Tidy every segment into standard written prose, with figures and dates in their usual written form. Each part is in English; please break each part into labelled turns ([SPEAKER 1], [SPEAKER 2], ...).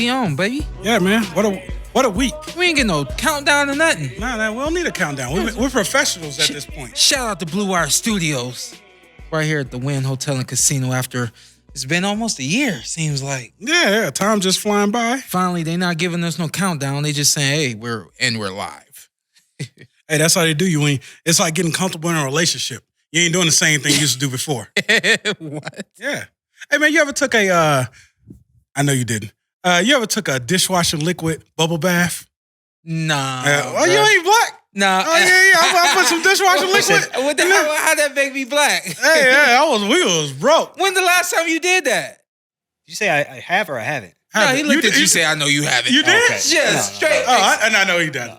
[SPEAKER 1] We on, baby.
[SPEAKER 2] Yeah, man. What a week.
[SPEAKER 1] We ain't getting no countdown or nothing.
[SPEAKER 2] Nah, we don't need a countdown. We're professionals at this point.
[SPEAKER 1] Shout out to Blue Wire Studios. Right here at the Wynn Hotel and Casino after it's been almost a year, seems like.
[SPEAKER 2] Yeah, time just flying by.
[SPEAKER 1] Finally, they not giving us no countdown. They just saying, hey, we're live.
[SPEAKER 2] Hey, that's how they do you. It's like getting comfortable in a relationship. You ain't doing the same thing you used to do before.
[SPEAKER 1] What?
[SPEAKER 2] Yeah. Hey, man, you ever took I know you didn't. You ever took a dishwashing liquid bubble bath?
[SPEAKER 1] Nah.
[SPEAKER 2] Oh, you ain't black?
[SPEAKER 1] Nah.
[SPEAKER 2] Oh, yeah. I put some dishwashing liquid.
[SPEAKER 1] What the hell? How'd that make me black?
[SPEAKER 2] Hey, we was broke.
[SPEAKER 1] When the last time you did that?
[SPEAKER 3] Did you say I have or I haven't?
[SPEAKER 1] No, he looked at you and said, I know you haven't.
[SPEAKER 2] You did?
[SPEAKER 1] Okay. Yeah, straight.
[SPEAKER 2] Oh, I know he did.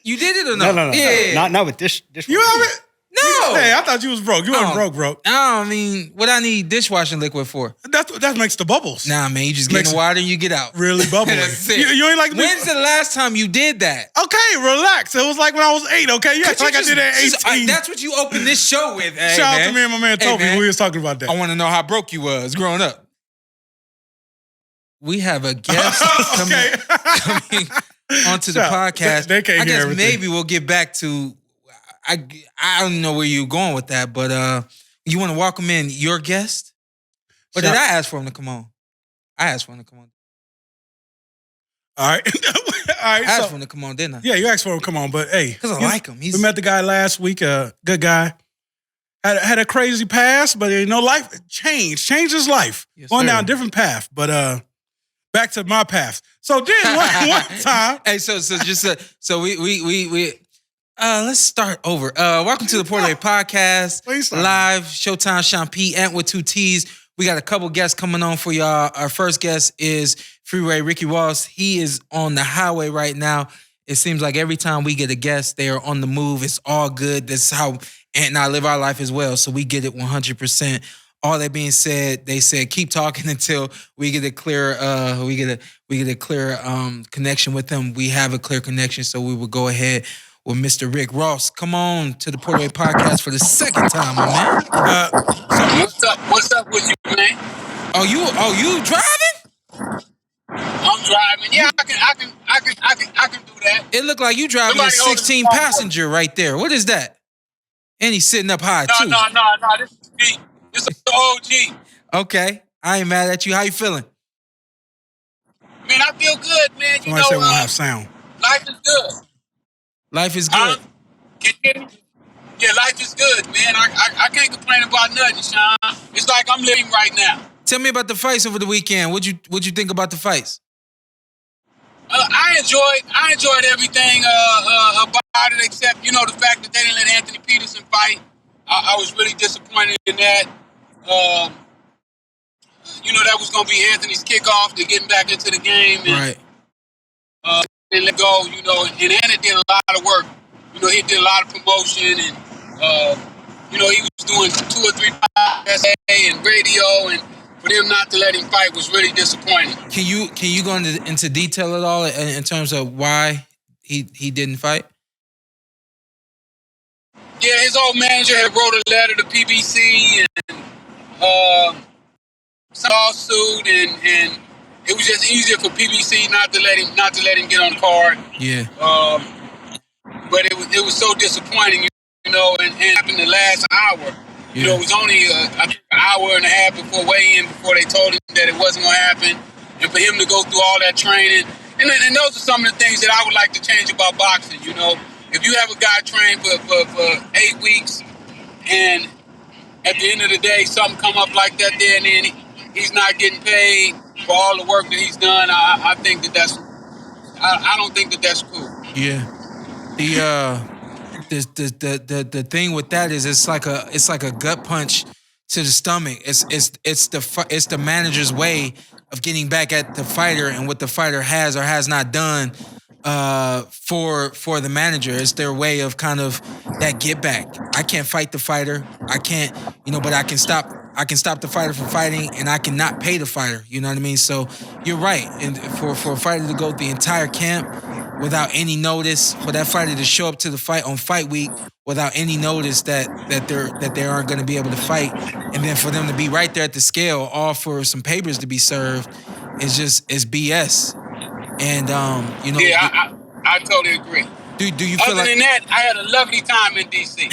[SPEAKER 1] You did it or no?
[SPEAKER 3] No.
[SPEAKER 1] Yeah.
[SPEAKER 3] Not with dishwashing.
[SPEAKER 2] You haven't?
[SPEAKER 1] No.
[SPEAKER 2] Hey, I thought you was broke. You wasn't broke.
[SPEAKER 1] I mean, what I need dishwashing liquid for?
[SPEAKER 2] That makes the bubbles.
[SPEAKER 1] Nah, man, you just get in the water and you get out.
[SPEAKER 2] Really bubbling.
[SPEAKER 1] That's it.
[SPEAKER 2] You ain't like me.
[SPEAKER 1] When's the last time you did that?
[SPEAKER 2] Okay, relax. It was like when I was 8, okay? You act like I did it at 18.
[SPEAKER 1] That's what you opened this show with. Hey,
[SPEAKER 2] Shout out to me and my man Toby when we was talking about that.
[SPEAKER 1] I want to know how broke you was growing up. We have a guest coming onto the podcast.
[SPEAKER 2] They can't hear everything.
[SPEAKER 1] Maybe we'll get back to... I don't know where you're going with that, but you want to welcome in your guest? Or did I ask for him to come on? I asked for him to come on.
[SPEAKER 2] All right.
[SPEAKER 1] I asked for him to come on, didn't I?
[SPEAKER 2] Yeah, you asked for him to come on, but hey.
[SPEAKER 1] Because I like him.
[SPEAKER 2] We met the guy last week, good guy. Had a crazy past, but life changed his life.
[SPEAKER 1] Yes,
[SPEAKER 2] going
[SPEAKER 1] sir.
[SPEAKER 2] down a different path, but back to my path. So then one time.
[SPEAKER 1] Hey, so we let's start over. Welcome to the PorterWay podcast. Live, Showtime, Shawn P, Ant with 2 T's. We got a couple guests coming on for y'all. Our first guest is Freeway Rick Ross. He is on the highway right now. It seems like every time we get a guest, they are on the move. It's all good. That's how Ant and I live our life as well. So we get it 100%. All that being said, they said keep talking until we get a clear connection with them. We have a clear connection, so we will go ahead with Mr. Rick Ross. Come on to the PorterWay podcast for the second time, my man.
[SPEAKER 4] What's up with you, man?
[SPEAKER 1] Oh, you driving?
[SPEAKER 4] I'm driving. Yeah, I can do that.
[SPEAKER 1] It looked like you driving a 16 passenger right there. What is that? And he's sitting up high too.
[SPEAKER 4] No. This is me. This is the OG.
[SPEAKER 1] Okay, I ain't mad at you. How you feeling?
[SPEAKER 4] Man, I feel good, man.
[SPEAKER 2] Somebody said we don't have sound.
[SPEAKER 4] Life is good.
[SPEAKER 1] Life is good.
[SPEAKER 4] Yeah, life is good, man. I can't complain about nothing, Shawn. It's like I'm living right now.
[SPEAKER 1] Tell me about the fights over the weekend. What'd you think about the fights?
[SPEAKER 4] I enjoyed everything about it, except the fact that they didn't let Anthony Peterson fight. I was really disappointed in that. That was going to be Anthony's kickoff to getting back into the game. And,
[SPEAKER 1] Right.
[SPEAKER 4] And let go, and Anna did a lot of work. He did a lot of promotion, and he was doing 2 or 3 podcasts and radio, and for them not to let him fight was really disappointing.
[SPEAKER 1] Can you go into detail at all in terms of why he didn't fight?
[SPEAKER 4] Yeah, his old manager had wrote a letter to PBC and some lawsuit, and it was just easier for PBC not to let him get on the card.
[SPEAKER 1] Yeah.
[SPEAKER 4] But it was so disappointing, and happened the last hour.
[SPEAKER 1] Yeah.
[SPEAKER 4] It was only an hour and a half before weigh-in before they told him that it wasn't going to happen, and for him to go through all that training. And those are some of the things that I would like to change about boxing. If you have a guy trained for 8 weeks, and at the end of the day something come up like that there, and then he's not getting paid for all the work that he's done, I think that's I don't think that's cool.
[SPEAKER 1] Yeah. The thing with that is it's like a gut punch to the stomach. It's the manager's way of getting back at the fighter and what the fighter has or has not done for the manager. It's their way of kind of that get back. I can't fight the fighter. I can't, but I can stop the fighter from fighting, and I cannot pay the fighter. You know what I mean? So you're right. And for a fighter to go the entire camp without any notice, for that fighter to show up to the fight on fight week without any notice that they aren't going to be able to fight, and then for them to be right there at the scale, all for some papers to be served, it's BS. And you know,
[SPEAKER 4] Yeah, I totally agree.
[SPEAKER 1] Do you feel
[SPEAKER 4] Other than that, I had a lovely time in DC.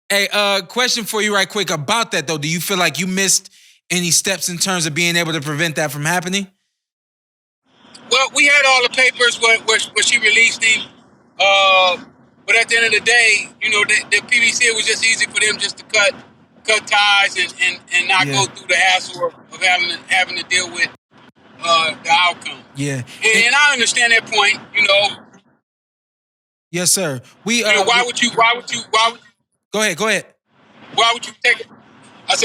[SPEAKER 1] Hey, question for you right quick about that though. Do you feel like you missed any steps in terms of being able to prevent that from happening?
[SPEAKER 4] Well, we had all the papers where she released him. But at the end of the day, you know, the PBC, it was just easy for them just to cut ties and not go through the hassle of having to deal with the outcome.
[SPEAKER 1] Yeah.
[SPEAKER 4] And I understand that point, you know.
[SPEAKER 1] Yes, sir. We
[SPEAKER 4] you know, why would you
[SPEAKER 1] Go ahead.
[SPEAKER 4] Why would you take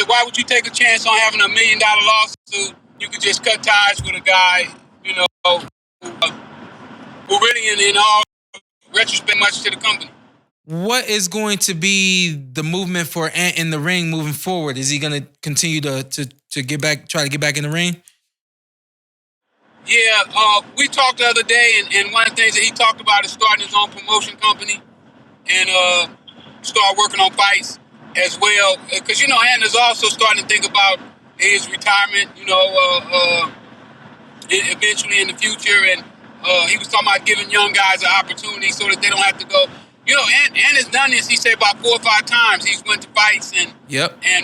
[SPEAKER 4] why would you take a chance on having $1 million lawsuit? You could just cut ties with a guy, you know, who really in all retrospect much to the company.
[SPEAKER 1] What is going to be the movement for Ant in the ring moving forward? Is he going to continue to try to get back in the ring?
[SPEAKER 4] Yeah, we talked the other day, and one of the things that he talked about is starting his own promotion company and start working on fights as well. Because, you know, Ant is also starting to think about his retirement, you know, eventually in the future. And he was talking about giving young guys an opportunity so that they don't have to go. You know, Ant has done this, he said, about 4 or 5 times. He's went to fights and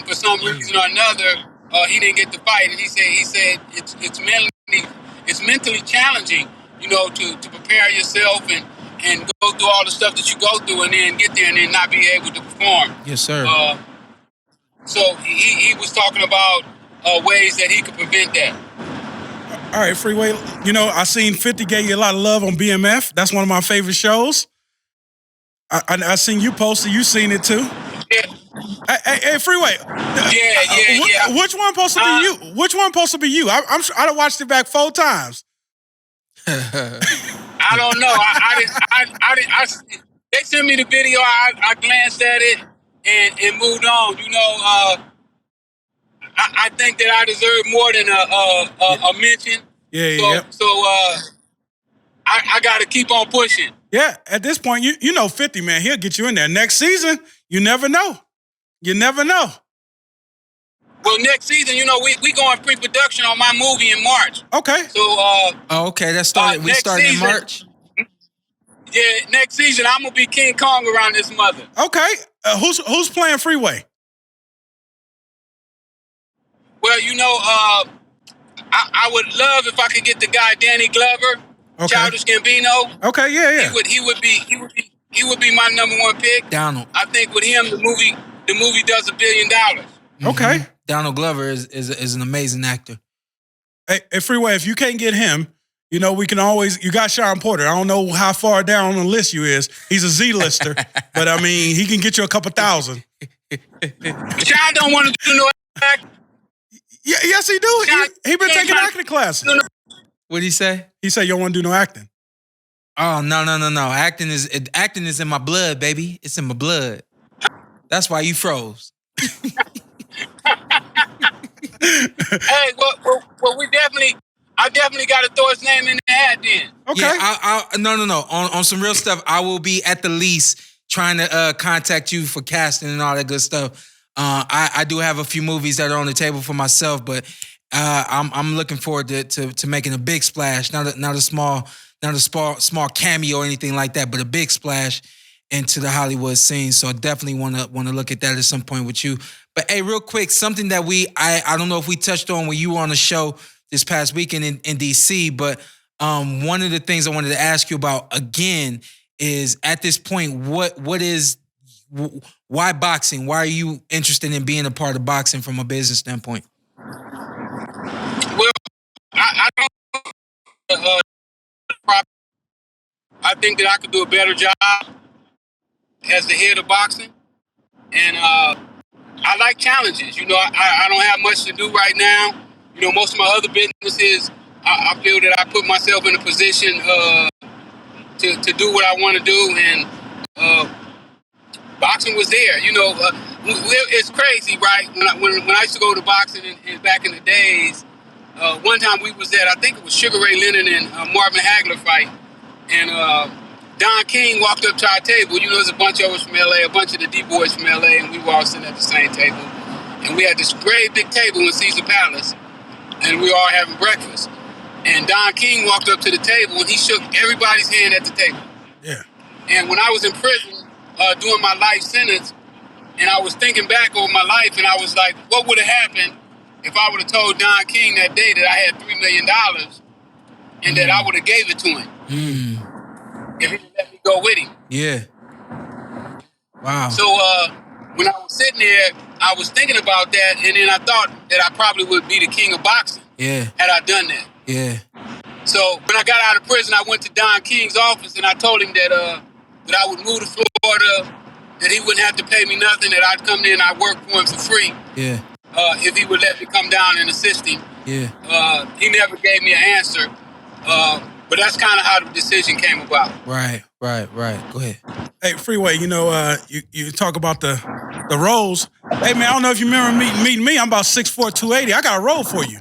[SPEAKER 4] for some reason or another, he didn't get to fight. And he said it's mentally challenging, you know, to prepare yourself and go through all the stuff that you go through and then get there and then not be able to perform.
[SPEAKER 1] Yes, sir.
[SPEAKER 4] So he was talking about ways that he could prevent that.
[SPEAKER 2] All right, Freeway. You know, I seen 50 gave you a lot of love on BMF. That's one of my favorite shows. I seen you post it. You seen it too.
[SPEAKER 4] Yeah.
[SPEAKER 2] Hey, Freeway.
[SPEAKER 4] Yeah.
[SPEAKER 2] Which one supposed to be you? Which one supposed to be you? I'm sure I done watched it back 4 times.
[SPEAKER 4] I don't know. I didn't. They sent me the video. I glanced at it and moved on. You know, I think that I deserve more than a mention. So I got to keep on pushing.
[SPEAKER 2] Yeah, at this point, you know 50, man, he'll get you in there. Next season, you never know. You never know.
[SPEAKER 4] Well, next season, you know, we going pre-production on my movie in March.
[SPEAKER 2] Okay.
[SPEAKER 4] So
[SPEAKER 1] okay, that started. We started in March.
[SPEAKER 4] Yeah, next season I'm gonna be King Kong around this mother.
[SPEAKER 2] Okay. Who's playing Freeway?
[SPEAKER 4] Well, you know, I would love if I could get the guy Danny Glover, Childish Gambino.
[SPEAKER 2] Okay, yeah.
[SPEAKER 4] He would be my number 1 pick.
[SPEAKER 1] Donald.
[SPEAKER 4] I think with him the movie does $1 billion.
[SPEAKER 1] Mm-hmm.
[SPEAKER 2] Okay.
[SPEAKER 1] Donald Glover is an amazing actor.
[SPEAKER 2] Hey, Freeway, if you can't get him, you know, we can always, you got Shawn Porter. I don't know how far down on the list you is. He's a Z-lister, but I mean, he can get you a couple thousand.
[SPEAKER 4] Shawn don't want to do no acting.
[SPEAKER 2] Yeah, yes, he do. He been taking acting classes.
[SPEAKER 1] What'd he say?
[SPEAKER 2] He said you don't want to do no acting.
[SPEAKER 1] Oh, no. Acting is in my blood, baby. It's in my blood. That's why you froze.
[SPEAKER 4] Hey, well, I definitely got to throw his name in the hat then.
[SPEAKER 2] Okay.
[SPEAKER 1] Yeah, no. On some real stuff, I will be at the least trying to contact you for casting and all that good stuff. I do have a few movies that are on the table for myself, but I'm looking forward to making a big splash, not a small cameo or anything like that, but a big splash into the Hollywood scene. So I definitely want to look at that at some point with you. But hey, real quick, something that I don't know if we touched on when you were on the show this past weekend in DC, but one of the things I wanted to ask you about again is at this point, why boxing? Why are you interested in being a part of boxing from a business standpoint?
[SPEAKER 4] Well, I don't. I think that I could do a better job as the head of boxing, and I like challenges. You know, I don't have much to do right now. You know, most of my other businesses, I feel that I put myself in a position to do what I want to do, and boxing was there. You know, it's crazy, right? When I used to go to boxing and back in the days, one time we was at, I think it was Sugar Ray Leonard and Marvin Hagler fight, and Don King walked up to our table. You know, there's a bunch of us from LA, a bunch of the D-boys from LA, and we were all sitting at the same table. And we had this great big table in Caesar Palace. and we were all having breakfast. And Don King walked up to the table and he shook everybody's hand at the table.
[SPEAKER 2] Yeah.
[SPEAKER 4] And when I was in prison doing my life sentence, and I was thinking back over my life, and I was like, what would have happened if I would have told Don King that day that I had $3 million and that I would have gave it to him if he let me go with him?
[SPEAKER 1] Yeah. Wow.
[SPEAKER 4] So when I was sitting there, I was thinking about that, and then I thought that I probably would be the king of boxing had I done that.
[SPEAKER 1] Yeah.
[SPEAKER 4] So when I got out of prison, I went to Don King's office, and I told him that that I would move to Florida, that he wouldn't have to pay me nothing, that I'd come there and I'd work for him for free.
[SPEAKER 1] Yeah.
[SPEAKER 4] If he would let me come down and assist him.
[SPEAKER 1] Yeah.
[SPEAKER 4] He never gave me an answer. But that's kind of how the decision came about.
[SPEAKER 1] Right. Go ahead.
[SPEAKER 2] Hey, Freeway, you know, you talk about the roles. Hey, man, I don't know if you remember meeting me. I'm about 6'4", 280. I got a role for you.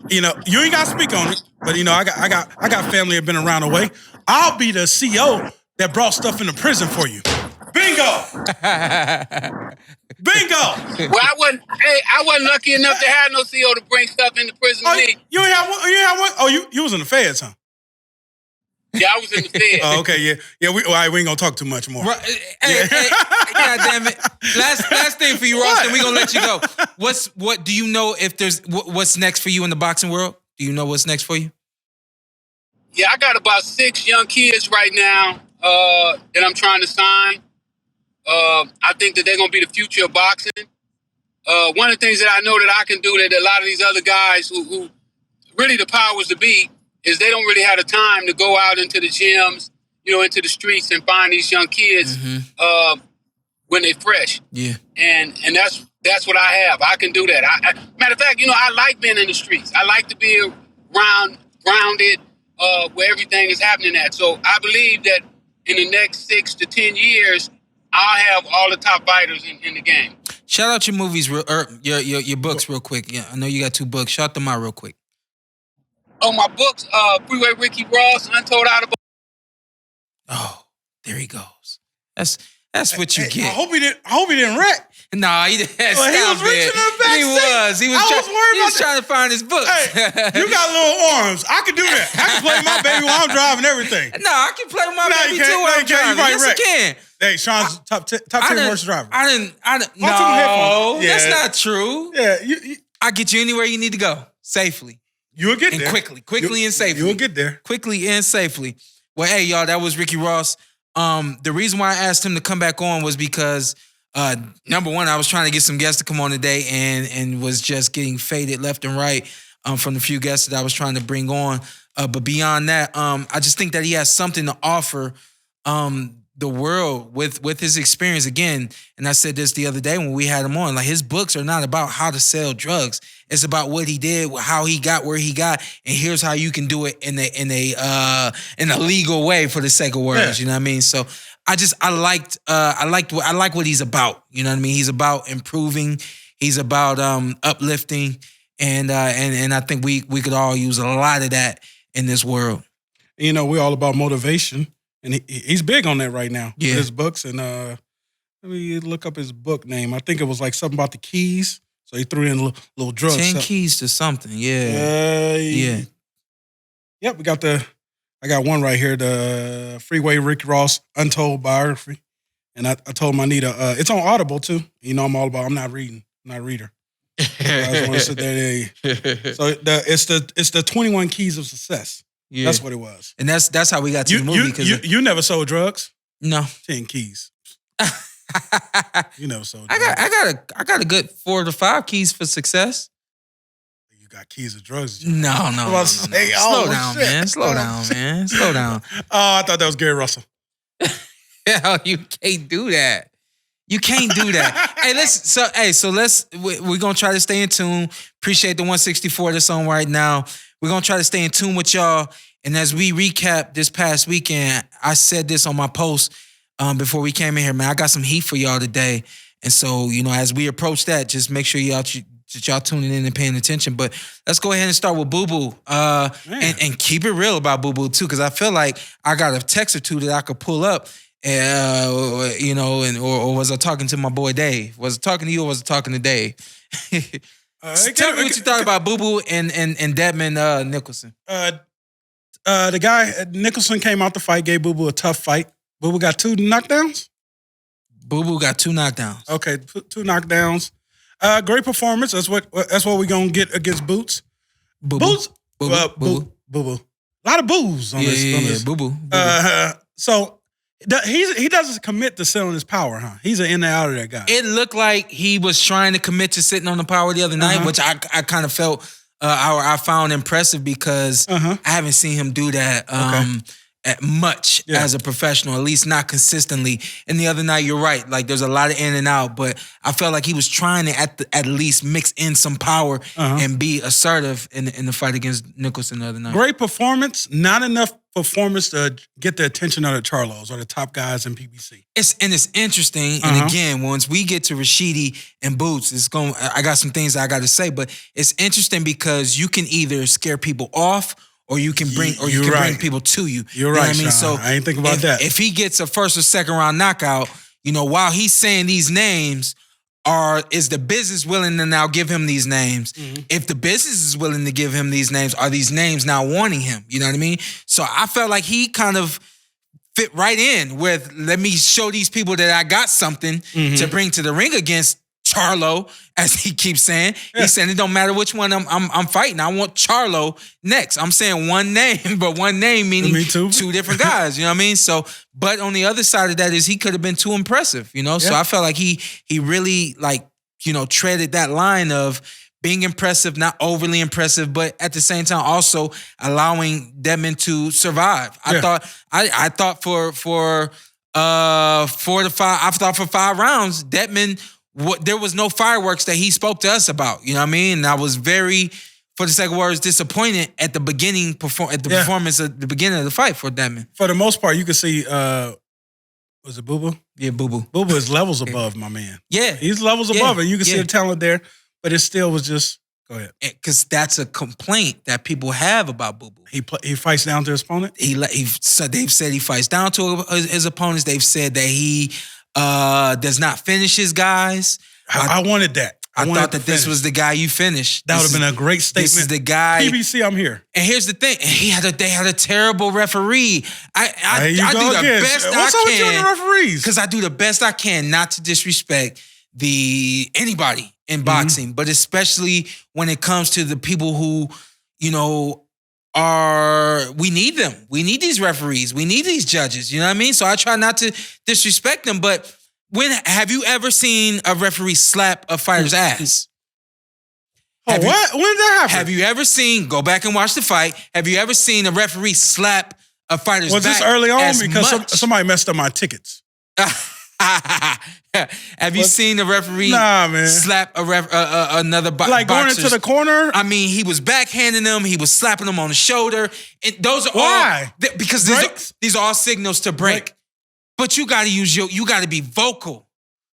[SPEAKER 2] You know, you ain't got to speak on it, but, you know, I got family that have been around the way. I'll be the CEO that brought stuff into prison for you. Bingo! Bingo!
[SPEAKER 4] Well, I wasn't lucky enough to have no CEO to bring stuff into prison to me.
[SPEAKER 2] You ain't have one? You have one? Oh, you was in the feds, huh?
[SPEAKER 4] Yeah, I was in the feds.
[SPEAKER 2] Oh, okay, yeah. We ain't gonna talk too much more.
[SPEAKER 1] Right, hey, God damn it! Last thing for you, Ross, then we gonna let you go. What do you know if there's what's next for you in the boxing world? Do you know what's next for you?
[SPEAKER 4] Yeah, I got about 6 young kids right now that I'm trying to sign. I think that they're gonna be the future of boxing. One of the things that I know that I can do that a lot of these other guys who really the powers to be is they don't really have the time to go out into the gyms, you know, into the streets and find these young kids when they're fresh. Yeah. And that's what I have. I can do that. Matter of fact, you know, I like being in the streets. I like to be grounded where everything is happening at. So I believe that in the next 6 to 10 years, I'll have all the top fighters in the game.
[SPEAKER 1] Shout out your movies, your books real quick. Yeah, I know you got 2 books. Shout them out real quick.
[SPEAKER 4] Oh, my books, Freeway Rick Ross, Untold Out of.
[SPEAKER 2] Oh,
[SPEAKER 1] there he goes. That's what you get.
[SPEAKER 2] I hope he didn't wreck.
[SPEAKER 1] Nah, he didn't.
[SPEAKER 2] Well, he was reaching in the back
[SPEAKER 1] He was trying to find his books.
[SPEAKER 2] Hey, you got little arms. I can do that. I can play with my baby while I'm driving everything.
[SPEAKER 1] No, I can play with my baby too while I'm driving. Yes, I can.
[SPEAKER 2] Hey, Sean's top 10 worst driver.
[SPEAKER 1] I didn't. No, that's not true.
[SPEAKER 2] Yeah,
[SPEAKER 1] I'll get you anywhere you need to go safely.
[SPEAKER 2] You'll get there.
[SPEAKER 1] Quickly and safely.
[SPEAKER 2] You'll get there.
[SPEAKER 1] Quickly and safely. Well, hey, y'all, that was Ricky Ross. The reason why I asked him to come back on was because, number one, I was trying to get some guests to come on today and was just getting faded left and right from the few guests that I was trying to bring on. But beyond that, I just think that he has something to offer the world with his experience again. And I said this the other day when we had him on, like his books are not about how to sell drugs. It's about what he did, how he got where he got, and here's how you can do it in a legal way for the sake of words. Yeah. You know what I mean? So I like what he's about. You know what I mean? He's about improving. He's about uplifting, and I think we could all use a lot of that in this world.
[SPEAKER 2] You know, we're all about motivation. And he's big on that right now with his books. And let me look up his book name. I think it was like something about the keys. So he threw in a little drugs.
[SPEAKER 1] 10 keys to something. Yeah.
[SPEAKER 2] Yep, I got one right here, the Freeway Rick Ross Untold Biography. And I told him I need it's on Audible too. You know, I'm not reading. I'm not a reader. So I just want to sit there. So it's the 21 Keys of Success. Yeah. That's what it was.
[SPEAKER 1] And that's how we got to the movie.
[SPEAKER 2] You never sold drugs?
[SPEAKER 1] No.
[SPEAKER 2] 10 keys. You never sold
[SPEAKER 1] drugs. I got a good 4 to 5 keys for success.
[SPEAKER 2] You got keys of drugs?
[SPEAKER 1] No. Slow down, man. Slow down.
[SPEAKER 2] Oh, I thought that was Gary Russell.
[SPEAKER 1] Hell, you can't do that. You can't do that. We're gonna try to stay in tune. Appreciate the 164 that's on right now. We're going to try to stay in tune with y'all. And as we recap this past weekend, I said this on my post before we came in here, man, I got some heat for y'all today. And so, you know, as we approach that, just make sure y'all tuning in and paying attention. But let's go ahead and start with Boo Boo and keep it real about Boo Boo too, because I feel like I got a text or two that I could pull up. You know, or was I talking to my boy Dave? Was I talking to you or was I talking to Dave? Tell me what you thought about Boo Boo and Demond Nicholson.
[SPEAKER 2] The guy Nicholson came out the fight, gave Boo Boo a tough fight. Boo Boo got 2 knockdowns.
[SPEAKER 1] Boo Boo got 2 knockdowns.
[SPEAKER 2] Okay, 2 knockdowns. Great performance. That's what we're gonna get against Boots.
[SPEAKER 1] Boo
[SPEAKER 2] Boots.
[SPEAKER 1] Boo
[SPEAKER 2] Boo Boo. A lot of boos on this.
[SPEAKER 1] Yeah. Boo Boo.
[SPEAKER 2] So he doesn't commit to selling his power, huh? He's an in and out of that guy.
[SPEAKER 1] It looked like he was trying to commit to sitting on the power the other night, which I kind of felt I found impressive because I haven't seen him do that much as a professional, at least not consistently. And the other night, you're right. Like there's a lot of in and out, but I felt like he was trying to at least mix in some power and be assertive in the fight against Nicholson the other night.
[SPEAKER 2] Great performance, not enough performance to get the attention of the Charlos or the top guys in PBC.
[SPEAKER 1] It's interesting. And again, once we get to Rashidi and Boots, I got some things I got to say, but it's interesting because you can either scare people off or you can bring bring people to you.
[SPEAKER 2] You're right,
[SPEAKER 1] what I mean?
[SPEAKER 2] Sean.
[SPEAKER 1] So
[SPEAKER 2] I ain't think about that.
[SPEAKER 1] If he gets a first or second round knockout, while he's saying these names, is the business willing to now give him these names? If the business is willing to give him these names, are these names now wanting him? You know what I mean? So I felt like he kind of fit right in with, let me show these people that I got something to bring to the ring against Charlo, as he keeps saying. Yeah. He's saying it don't matter which one I'm fighting. I want Charlo next. I'm saying one name, but one name meaning 2 different guys. You know what I mean? So, but on the other side of that is he could have been too impressive. So I felt like he really treaded that line of being impressive, not overly impressive, but at the same time also allowing Demond to survive. I thought for 4 to 5. I thought for 5 rounds, Demond. There was no fireworks that he spoke to us about. You know what I mean? And I was very, for the sake of words, disappointed at the beginning performance at the beginning of the fight for Demond.
[SPEAKER 2] For the most part, you could see, was it Boo Boo?
[SPEAKER 1] Yeah, Boo Boo.
[SPEAKER 2] Boo Boo is levels above, my man.
[SPEAKER 1] Yeah.
[SPEAKER 2] He's levels above it. You can see the talent there, but it still was just, go ahead.
[SPEAKER 1] Because that's a complaint that people have about Boo Boo.
[SPEAKER 2] He fights down to his opponent?
[SPEAKER 1] So they've said he fights down to his opponents. They've said that he does not finish his guys.
[SPEAKER 2] I wanted that.
[SPEAKER 1] I thought that this was the guy you finished.
[SPEAKER 2] That would have been a great statement.
[SPEAKER 1] This is the guy.
[SPEAKER 2] PBC, I'm here.
[SPEAKER 1] And here's the thing. They had a terrible referee. I do the best I can.
[SPEAKER 2] What's up with you and the referees?
[SPEAKER 1] Because I do the best I can not to disrespect anybody in boxing, but especially when it comes to the people who, we need them. We need these referees. We need these judges. You know what I mean? So I try not to disrespect them. But have you ever seen a referee slap a fighter's ass?
[SPEAKER 2] What? When did that happen?
[SPEAKER 1] Have you ever seen, go back and watch the fight, have you ever seen a referee slap a fighter's back?
[SPEAKER 2] Was this early on? Because somebody messed up my tickets.
[SPEAKER 1] Have you seen a referee slap another boxer?
[SPEAKER 2] Like going into the corner?
[SPEAKER 1] I mean, he was backhanding him. He was slapping him on the should. Those are
[SPEAKER 2] why?
[SPEAKER 1] Because these are all signals to break. But you got to you got to be vocal.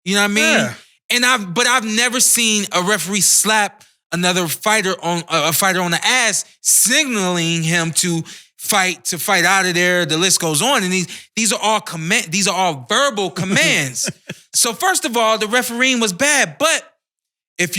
[SPEAKER 1] You know what I mean?
[SPEAKER 2] Yeah.
[SPEAKER 1] And I've never seen a referee slap another fighter on the ass, signaling him to fight out of there. The list goes on, and these are all these are all verbal commands. So first of all, the refereeing was bad. But let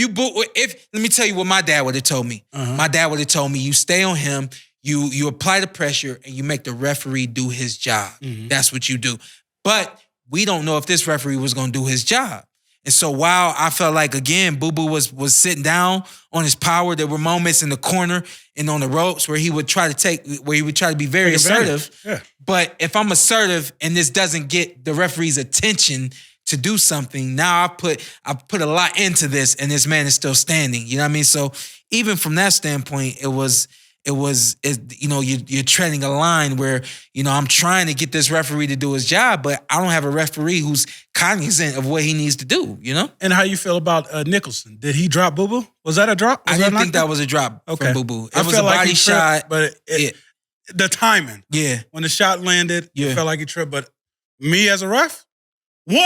[SPEAKER 1] me tell you what my dad would have told me. My dad would have told me, you stay on him, you apply the pressure, and you make the referee do his job. That's what you do. But we don't know if this referee was going to do his job. And so while I felt like, again, Boo Boo was sitting down on his power, there were moments in the corner and on the ropes where he would try to be very assertive. Yeah. But if I'm assertive and this doesn't get the referee's attention to do something, now I put a lot into this and this man is still standing. You know what I mean? So even from that standpoint, you're treading a line where, I'm trying to get this referee to do his job, but I don't have a referee who's cognizant of what he needs to do,
[SPEAKER 2] And how you feel about Nicholson? Did he drop Boo Boo? Was that a drop?
[SPEAKER 1] I didn't think that was a drop from Boo Boo. It was a body shot.
[SPEAKER 2] But the timing.
[SPEAKER 1] Yeah.
[SPEAKER 2] When the shot landed, it felt like he tripped. But me as a ref, 1, 2,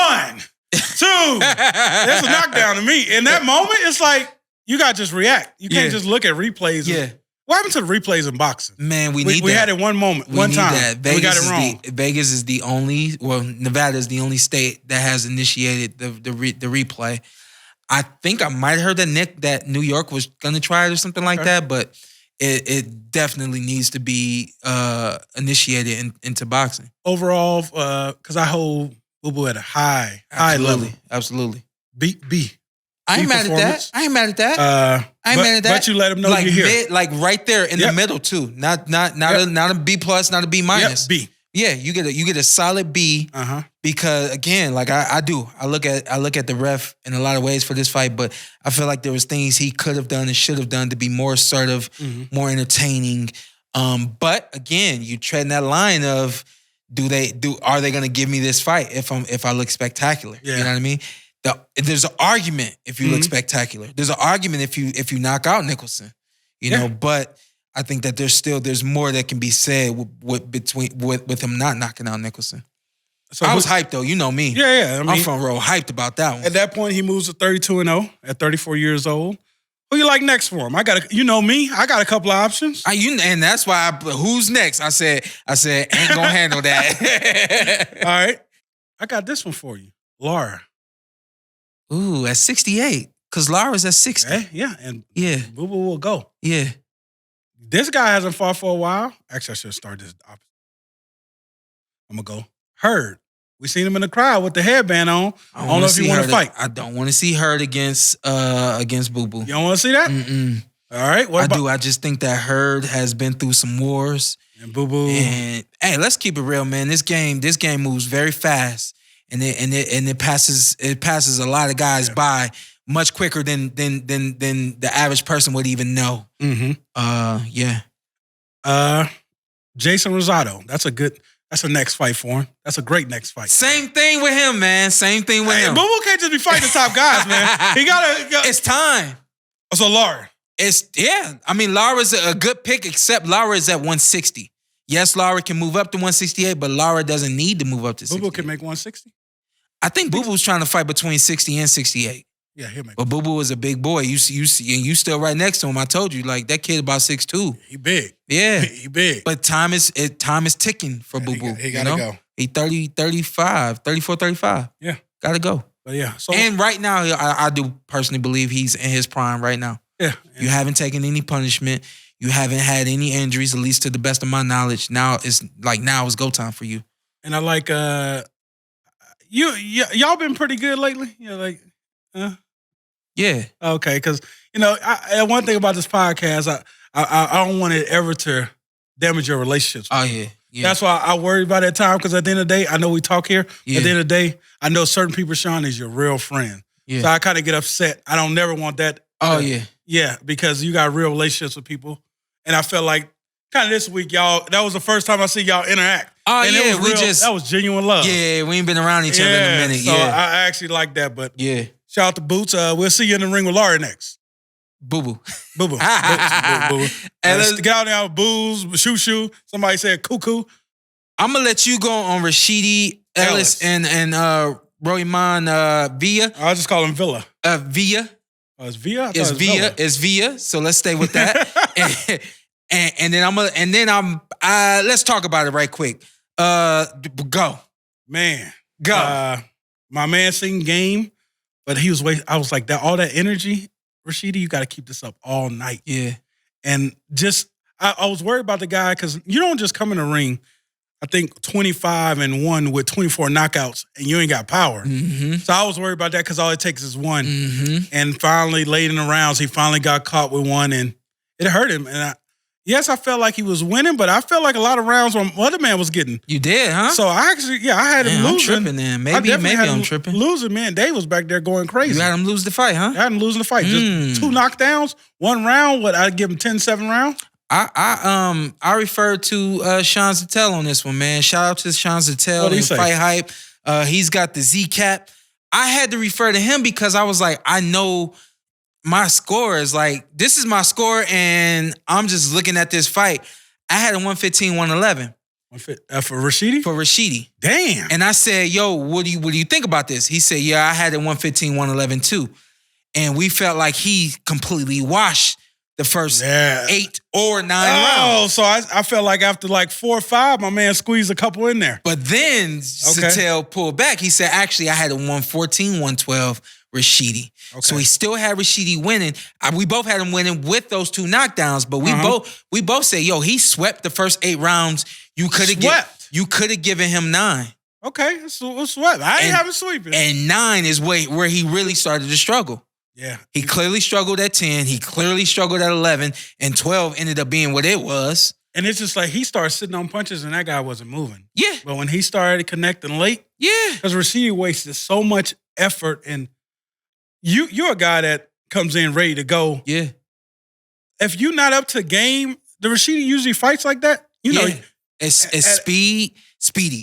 [SPEAKER 2] there's a knockdown to me. In that moment, it's like, you got to just react. You can't just look at replays.
[SPEAKER 1] Yeah.
[SPEAKER 2] What happened to the replays in boxing?
[SPEAKER 1] Man, we need that.
[SPEAKER 2] We had it one moment, one time. We got it wrong.
[SPEAKER 1] Vegas is the only, Nevada is the only state that has initiated the replay. I think I might have heard that New York was gonna try it or something like that, but it definitely needs to be initiated into boxing.
[SPEAKER 2] Overall, because I hold Boo Boo at a high level.
[SPEAKER 1] Absolutely.
[SPEAKER 2] B.
[SPEAKER 1] I ain't mad at that. I ain't mad at that.
[SPEAKER 2] But you let him know
[SPEAKER 1] like
[SPEAKER 2] you're here.
[SPEAKER 1] Like right there in the middle too. Not a B plus, not a B minus.
[SPEAKER 2] B.
[SPEAKER 1] Yeah, you get a solid B because again, like I look at the ref in a lot of ways for this fight, but I feel like there was things he could have done and should have done to be more assertive, more entertaining. But again, you treading that line of are they gonna give me this fight if I look spectacular?
[SPEAKER 2] Yeah.
[SPEAKER 1] You know what I mean? There's an argument if you look spectacular. There's an argument if you knock out Nicholson. You know, but I think that there's more that can be said with him not knocking out Nicholson. So I was hyped though, you know me.
[SPEAKER 2] Yeah. I mean,
[SPEAKER 1] I'm front row hyped about that one.
[SPEAKER 2] At that point, he moves to 32-0 at 34 years old. Who you like next for him? You know me. I got a couple of options.
[SPEAKER 1] And that's why who's next? I said ain't gonna handle that.
[SPEAKER 2] All right, I got this one for you, Lara.
[SPEAKER 1] Ooh, at 68, because Lara's at 60.
[SPEAKER 2] Okay, yeah, and Boo Boo will go.
[SPEAKER 1] Yeah.
[SPEAKER 2] This guy hasn't fought for a while. Actually, I should have started this opposite. I'm going to go Hurd. We seen him in the crowd with the headband on. I don't know if you want to fight.
[SPEAKER 1] I don't want to see Hurd against Boo Boo.
[SPEAKER 2] You don't want to see that?
[SPEAKER 1] Mm-mm.
[SPEAKER 2] All right. What about?
[SPEAKER 1] I just think that Hurd has been through some wars.
[SPEAKER 2] And Boo Boo.
[SPEAKER 1] And hey, let's keep it real, man. This game moves very fast. And it passes a lot of guys by much quicker than the average person would even know.
[SPEAKER 2] Jason Rosado. That's a next fight for him. That's a great next fight.
[SPEAKER 1] Same thing with him, man. Same thing with him.
[SPEAKER 2] Boo Boo can't just be fighting the top guys, man. He gotta.
[SPEAKER 1] It's time.
[SPEAKER 2] So Lara.
[SPEAKER 1] I mean, Lara's a good pick, except Lara is at 160. Yes, Lara can move up to 168, but Lara doesn't need to move up to 68.
[SPEAKER 2] Boo Boo can make 160?
[SPEAKER 1] I think Boo Boo's trying to fight between 60 and 68.
[SPEAKER 2] Yeah, he'll make.
[SPEAKER 1] But Boo Boo is a big boy. You still right next to him. I told you, like that kid about 6'2".
[SPEAKER 2] He big.
[SPEAKER 1] Yeah.
[SPEAKER 2] He big.
[SPEAKER 1] But time is ticking for Boo Boo.
[SPEAKER 2] He gotta go.
[SPEAKER 1] He 34, 35.
[SPEAKER 2] Yeah.
[SPEAKER 1] Gotta go.
[SPEAKER 2] But yeah. So,
[SPEAKER 1] and right now, I do personally believe he's in his prime right now.
[SPEAKER 2] Yeah.
[SPEAKER 1] You haven't taken any punishment. You haven't had any injuries, at least to the best of my knowledge. Now it's go time for you.
[SPEAKER 2] And I like y'all been pretty good lately.
[SPEAKER 1] Yeah.
[SPEAKER 2] Okay, because one thing about this podcast, I don't want it ever to damage your relationships.
[SPEAKER 1] Oh yeah.
[SPEAKER 2] That's why I worry about that time. Because at the end of the day, I know we talk here.
[SPEAKER 1] Yeah.
[SPEAKER 2] At the end of the day, I know certain people, Shawn, is your real friend.
[SPEAKER 1] Yeah.
[SPEAKER 2] So I kind of get upset. I don't never want that.
[SPEAKER 1] Oh yeah.
[SPEAKER 2] Yeah, because you got real relationships with people, and I felt like kind of this week, y'all. That was the first time I see y'all interact.
[SPEAKER 1] Oh
[SPEAKER 2] and
[SPEAKER 1] yeah,
[SPEAKER 2] that was genuine love.
[SPEAKER 1] Yeah, we ain't been around each other in a minute.
[SPEAKER 2] So I actually like that. But shout out to Boots. We'll see you in the ring with Lara next.
[SPEAKER 1] Boo Boo.
[SPEAKER 2] Boo Boo. And let's get out there with booze, shoo. Somebody said cuckoo.
[SPEAKER 1] I'm gonna let you go on Rashidi Ellis and Roiman Villa.
[SPEAKER 2] I'll just call him Villa.
[SPEAKER 1] Villa.
[SPEAKER 2] Oh, it's Villa?
[SPEAKER 1] It's Villa. So let's stay with that. and then let's talk about it right quick. Go.
[SPEAKER 2] Man.
[SPEAKER 1] Go.
[SPEAKER 2] My man singing game, but I was like, all that energy, Rashidi, you got to keep this up all night.
[SPEAKER 1] Yeah. And
[SPEAKER 2] just, I was worried about the guy because you don't just come in the ring, I think 25-1 with 24 knockouts, and you ain't got power.
[SPEAKER 1] Mm-hmm.
[SPEAKER 2] So I was worried about that because all it takes is one.
[SPEAKER 1] Mm-hmm.
[SPEAKER 2] And finally, late in the rounds, he finally got caught with one, and it hurt him. And I felt like he was winning, but I felt like a lot of rounds where other man was getting.
[SPEAKER 1] You did, huh?
[SPEAKER 2] So I actually, I had him losing.
[SPEAKER 1] I'm tripping then. Maybe I'm tripping.
[SPEAKER 2] Losing, man. Dave was back there going crazy.
[SPEAKER 1] You had him lose the fight, huh?
[SPEAKER 2] I had him losing the fight. Just 2 knockdowns, 1 round. I'd give him 10-7 rounds.
[SPEAKER 1] I referred to Shawn Zettel on this one, man. Shout out to Shawn Zettel and Fight Hype. He's got the Z cap. I had to refer to him because I was like, I know my score is like, this is my score, and I'm just looking at this fight. I had a 115-111.
[SPEAKER 2] For Rashidi?
[SPEAKER 1] For Rashidi.
[SPEAKER 2] Damn.
[SPEAKER 1] And I said, yo, what do you think about this? He said, yeah, I had a 115-111 too. And we felt like he completely washed the first 8 or 9 rounds.
[SPEAKER 2] So I felt like after like 4 or 5, my man squeezed a couple in there.
[SPEAKER 1] But then Zettel pulled back. He said, actually, I had a 114-112. Rashidi.
[SPEAKER 2] Okay.
[SPEAKER 1] So he still had Rashidi winning. We both had him winning with those 2 knockdowns, but we both say, yo, he swept the first 8 rounds. You could have given him 9.
[SPEAKER 2] Okay, it's swept. I ain't having sweeping.
[SPEAKER 1] And 9 is where he really started to struggle.
[SPEAKER 2] Yeah.
[SPEAKER 1] He clearly struggled at 10. He clearly struggled at 11. And 12 ended up being what it was.
[SPEAKER 2] And it's just like he started sitting on punches and that guy wasn't moving.
[SPEAKER 1] Yeah.
[SPEAKER 2] But when he started connecting late, because Rashidi wasted so much effort, and you're a guy that comes in ready to go.
[SPEAKER 1] Yeah.
[SPEAKER 2] If you're not up to game, the Rashidi usually fights like that. You know,
[SPEAKER 1] it's speedy.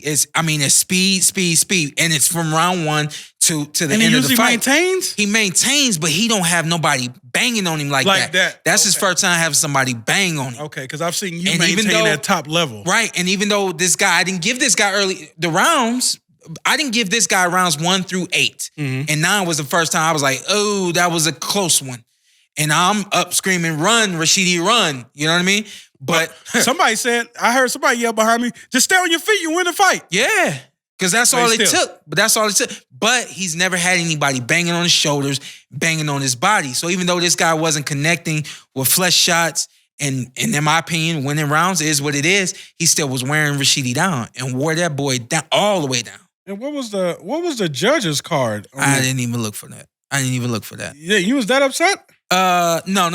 [SPEAKER 1] It's speed. And it's from round 1 to the end of the fight. He maintains, but he don't have nobody banging on him like that. That's his first time having somebody bang on him.
[SPEAKER 2] Okay, because I've seen you maintain that top level.
[SPEAKER 1] Right, and even though I didn't give this guy the rounds, I didn't give this guy rounds 1 through 8. And 9 was the first time I was like, oh, that was a close one. And I'm up screaming, run, Rashidi, run. You know what I mean? But
[SPEAKER 2] I heard somebody yell behind me, just stay on your feet, you win the fight.
[SPEAKER 1] Yeah, because that's all it took. But that's all it took. But he's never had anybody banging on his shoulders, banging on his body. So even though this guy wasn't connecting with flesh shots, and in my opinion, winning rounds is what it is, he still was wearing Rashidi down and wore that boy down all the way down.
[SPEAKER 2] And what was the judge's card?
[SPEAKER 1] I didn't even look for that.
[SPEAKER 2] Yeah, you was that upset?
[SPEAKER 1] No.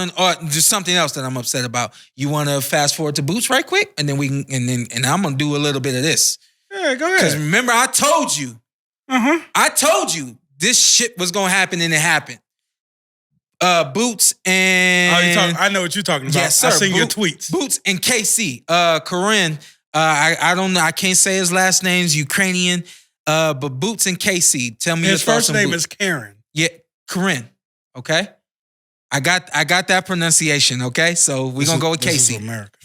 [SPEAKER 1] Just something else that I'm upset about. You want to fast forward to Boots right quick, and then I'm gonna do a little bit of this.
[SPEAKER 2] Yeah, go ahead.
[SPEAKER 1] Because remember, I told you. I told you this shit was gonna happen, and it happened. Boots and
[SPEAKER 2] I know what you're talking about.
[SPEAKER 1] Yes, sir.
[SPEAKER 2] I seen your tweets.
[SPEAKER 1] Boots and KC. Karen. I don't know. I can't say his last name's Ukrainian. But Boots and KC. Tell me
[SPEAKER 2] his
[SPEAKER 1] your thoughts
[SPEAKER 2] first name
[SPEAKER 1] Boots.
[SPEAKER 2] is Karen.
[SPEAKER 1] Yeah, Karen. Okay. I got that pronunciation. Okay, so we're gonna go with
[SPEAKER 2] This
[SPEAKER 1] KC.
[SPEAKER 2] is America.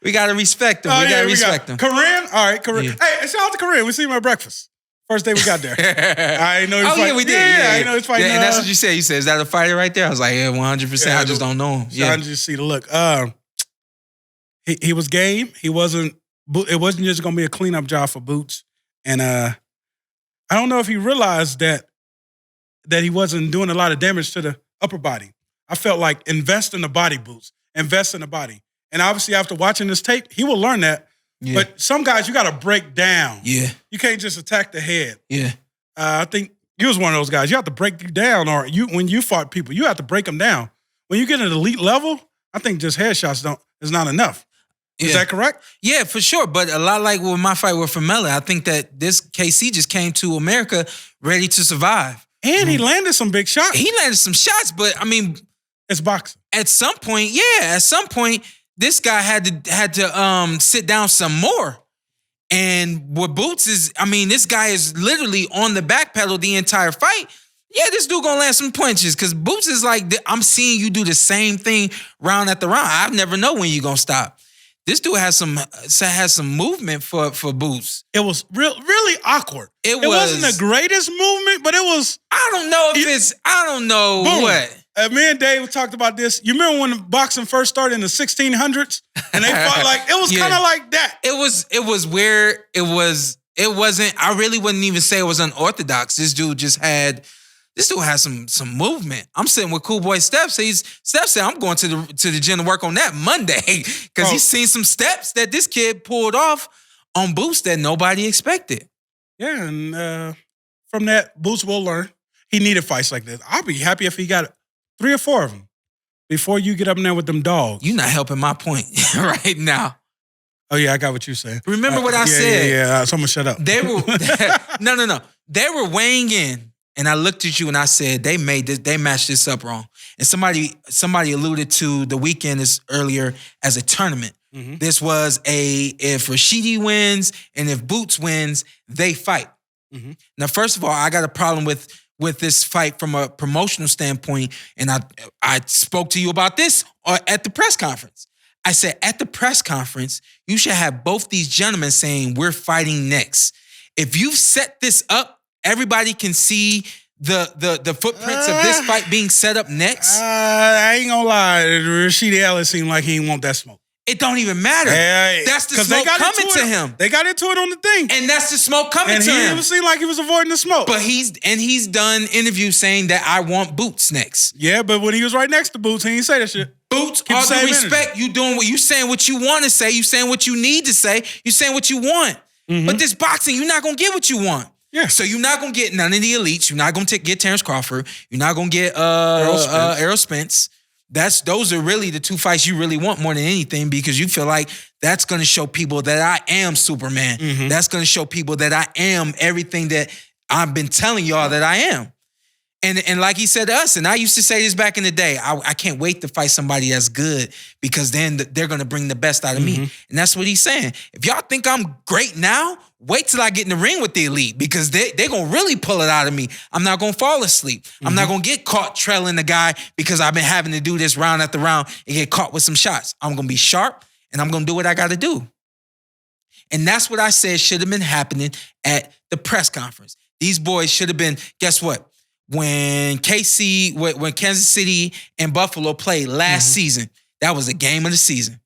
[SPEAKER 1] We gotta respect him. We gotta respect him.
[SPEAKER 2] Karen, all right, Karen.
[SPEAKER 1] Yeah.
[SPEAKER 2] Hey, shout out to Karen. We see him at breakfast. First day we got there. I know.
[SPEAKER 1] Yeah, we did.
[SPEAKER 2] Yeah, I know he's fighting.
[SPEAKER 1] Yeah, and that's what you said. You said, "Is that a fighter right there?" I was like, "Yeah, 100%." I just don't know him.
[SPEAKER 2] Yeah, I just see the look. He was game. It wasn't just gonna be a cleanup job for Boots. And I don't know if he realized that he wasn't doing a lot of damage to the upper body. I felt like invest in the body, Boots. Invest in the body. And obviously after watching this tape, he will learn that. Yeah. But some guys, you got to break down.
[SPEAKER 1] Yeah.
[SPEAKER 2] You can't just attack the head.
[SPEAKER 1] Yeah.
[SPEAKER 2] I think you was one of those guys. You have to break you down, or when you fought people, you have to break them down. When you get at an elite level, I think just headshots is not enough. Is that correct?
[SPEAKER 1] Yeah, for sure. But a lot like with my fight with Famela, I think that this KC just came to America ready to survive.
[SPEAKER 2] And he landed some big shots.
[SPEAKER 1] He landed some shots, but I mean,
[SPEAKER 2] it's boxing.
[SPEAKER 1] At some point, this guy had to sit down some more. And what Boots is, I mean, this guy is literally on the back pedal the entire fight. Yeah, this dude gonna land some punches because Boots is like, I'm seeing you do the same thing round after round. I never know when you gonna stop. This dude has some movement for Boots.
[SPEAKER 2] It was really awkward. It wasn't the greatest movement, but it was.
[SPEAKER 1] I don't know
[SPEAKER 2] boom.
[SPEAKER 1] What.
[SPEAKER 2] Me and Dave talked about this. You remember when boxing first started in the 1600s, and they fought like it was kind of like that.
[SPEAKER 1] It was weird. It wasn't. I really wouldn't even say it was unorthodox. This dude had some movement. I'm sitting with Cool Boy Steph. Steph said, I'm going to the gym to work on that Monday because he's seen some steps that this kid pulled off on Boots that nobody expected.
[SPEAKER 2] Yeah, and from that, Boots will learn. He needed fights like this. I'll be happy if he got 3 or 4 of them before you get up in there with them dogs.
[SPEAKER 1] You're not helping my point right now.
[SPEAKER 2] Oh, yeah, I got what you said.
[SPEAKER 1] Remember what I said?
[SPEAKER 2] Yeah, so I'm going to shut up.
[SPEAKER 1] They were no. They were weighing in. And I looked at you and I said, they matched this up wrong. And somebody alluded to the weekend earlier as a tournament. Mm-hmm. This was if Rashidi wins and if Boots wins, they fight. Mm-hmm. Now, first of all, I got a problem with this fight from a promotional standpoint. And I spoke to you about this at the press conference. I said, at the press conference, you should have both these gentlemen saying, we're fighting next. If you've set this up, everybody can see the footprints of this fight being set up next.
[SPEAKER 2] I ain't gonna lie. Rashidi Ellis seemed like he didn't want that smoke.
[SPEAKER 1] It don't even matter.
[SPEAKER 2] Hey,
[SPEAKER 1] that's the smoke coming to him.
[SPEAKER 2] They got into it on the thing.
[SPEAKER 1] And that's the smoke coming to him.
[SPEAKER 2] And he seemed like he was avoiding the smoke.
[SPEAKER 1] But he's done interviews saying that I want Boots next.
[SPEAKER 2] Yeah, but when he was right next to Boots, he didn't say that shit.
[SPEAKER 1] Boots, all due respect, you doing what you saying what you want to say. You saying what you need to say. You saying what you want. Mm-hmm. But this boxing, you're not going to get what you want.
[SPEAKER 2] Yeah.
[SPEAKER 1] So you're not going to get none of the elites. You're not going to get Terrence Crawford. You're not going to get Errol Spence. Those are really the two fights you really want more than anything because you feel like that's going to show people that I am Superman. Mm-hmm. That's going to show people that I am everything that I've been telling y'all that I am. And like he said to us, and I used to say this back in the day, I can't wait to fight somebody that's good because then they're going to bring the best out of me. And that's what he's saying. If y'all think I'm great now, wait till I get in the ring with the elite because they're going to really pull it out of me. I'm not going to fall asleep. I'm not going to get caught trailing the guy because I've been having to do this round after round and get caught with some shots. I'm going to be sharp and I'm going to do what I got to do. And that's what I said should have been happening at the press conference. These boys should have been, guess what? When Kansas City and Buffalo played last season, that was the game of the season.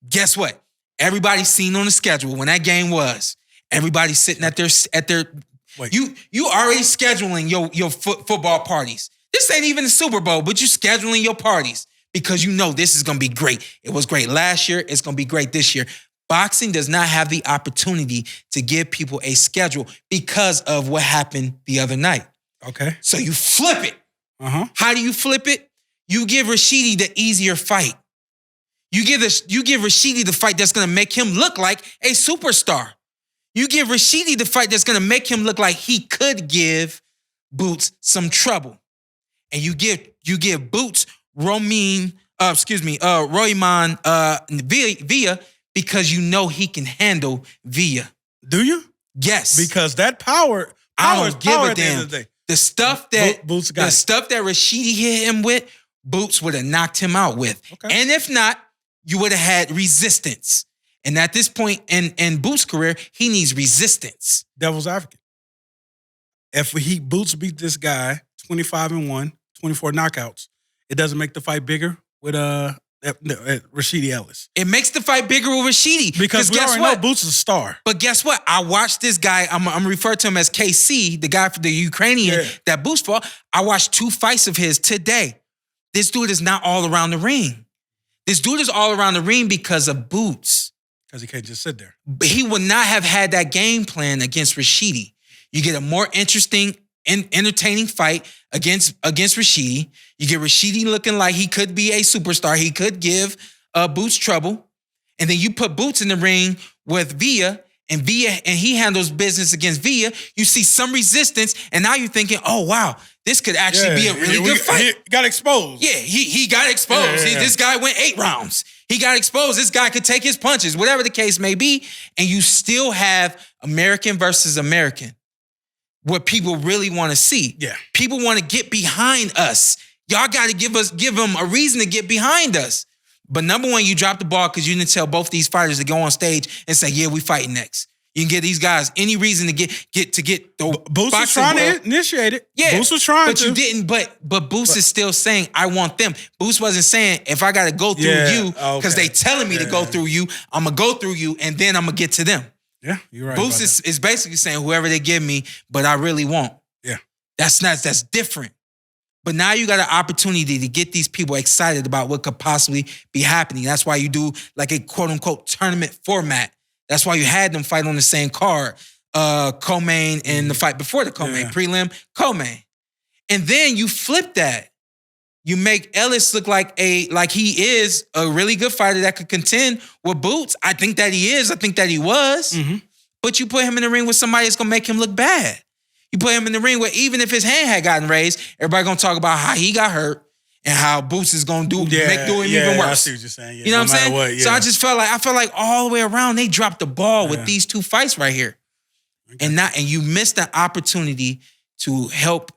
[SPEAKER 1] Guess what? Everybody's seen on the schedule when that game was. Everybody's sitting at their. Wait. You already scheduling your football parties. This ain't even the Super Bowl, but you scheduling your parties because you know this is gonna be great. It was great last year. It's gonna be great this year. Boxing does not have the opportunity to give people a schedule because of what happened the other night.
[SPEAKER 2] Okay.
[SPEAKER 1] So you flip it. How do you flip it? You give Rashidi the easier fight. You give Rashidi the fight that's gonna make him look like a superstar. You give Rashidi the fight that's gonna make him look like he could give Boots some trouble. And you give Boots Roiman Villa because you know he can handle Villa.
[SPEAKER 2] Do you?
[SPEAKER 1] Yes.
[SPEAKER 2] Because that power
[SPEAKER 1] I don't give
[SPEAKER 2] power
[SPEAKER 1] a
[SPEAKER 2] at the end
[SPEAKER 1] damn.
[SPEAKER 2] of the day.
[SPEAKER 1] The stuff that
[SPEAKER 2] Boots got
[SPEAKER 1] stuff that Rashidi hit him with, Boots would have knocked him out with. Okay. And if not, you would have had resistance. And at this point in Boots' career, he needs resistance.
[SPEAKER 2] Devil's advocate. If Boots beat this guy 25-1, 24 knockouts, it doesn't make the fight bigger with Rashidi Ellis.
[SPEAKER 1] It makes the fight bigger with Rashidi.
[SPEAKER 2] Because we already know Boots is a star.
[SPEAKER 1] But guess what? I watched this guy, I'm referring to him as KC, the guy for the Ukrainian that Boots fought. I watched 2 fights of his today. This dude is not all around the ring. This dude is all around the ring because of Boots.
[SPEAKER 2] Because he can't just sit there.
[SPEAKER 1] But he would not have had that game plan against Rashidi. You get a more interesting and entertaining fight against Rashidi. You get Rashidi looking like he could be a superstar. He could give Boots trouble. And then you put Boots in the ring with Villa, and he handles business against Villa. You see some resistance, and now you're thinking, oh, wow, this could actually be a really good fight.
[SPEAKER 2] He got exposed.
[SPEAKER 1] Yeah, he got exposed. This guy went 8 rounds. He got exposed. This guy could take his punches, whatever the case may be. And you still have American versus American. What people really want to see.
[SPEAKER 2] Yeah.
[SPEAKER 1] People want to get behind us. Y'all got to give them a reason to get behind us. But number one, you dropped the ball because you didn't tell both these fighters to go on stage and say, yeah, we fighting next. You can give these guys any reason to get the
[SPEAKER 2] Boots was trying to initiate it.
[SPEAKER 1] Yeah.
[SPEAKER 2] Boots was trying
[SPEAKER 1] to. But you didn't, but Boots is still saying, I want them. Boots wasn't saying, if I got to go through you, because they telling me to go through you, I'm going to go through you, and then I'm going to get to them.
[SPEAKER 2] Yeah, you're right.
[SPEAKER 1] Boots is basically saying whoever they give me, but I really won't.
[SPEAKER 2] Yeah.
[SPEAKER 1] That's different. But now you got an opportunity to get these people excited about what could possibly be happening. That's why you do like a quote unquote tournament format. That's why you had them fight on the same card. Co-main and the fight before the co-main, prelim, co-main. And then you flip that. You make Ellis look like he is a really good fighter that could contend with Boots. I think that he is. I think that he was. Mm-hmm. But you put him in the ring with somebody that's going to make him look bad. You put him in the ring where even if his hand had gotten raised, everybody going to talk about how he got hurt and how Boots is going to do him even worse.
[SPEAKER 2] I see what you're saying. Yeah,
[SPEAKER 1] you know what I'm saying?
[SPEAKER 2] What,
[SPEAKER 1] So I just felt like all the way around, they dropped the ball with these 2 fights right here. Okay. And you missed an opportunity to help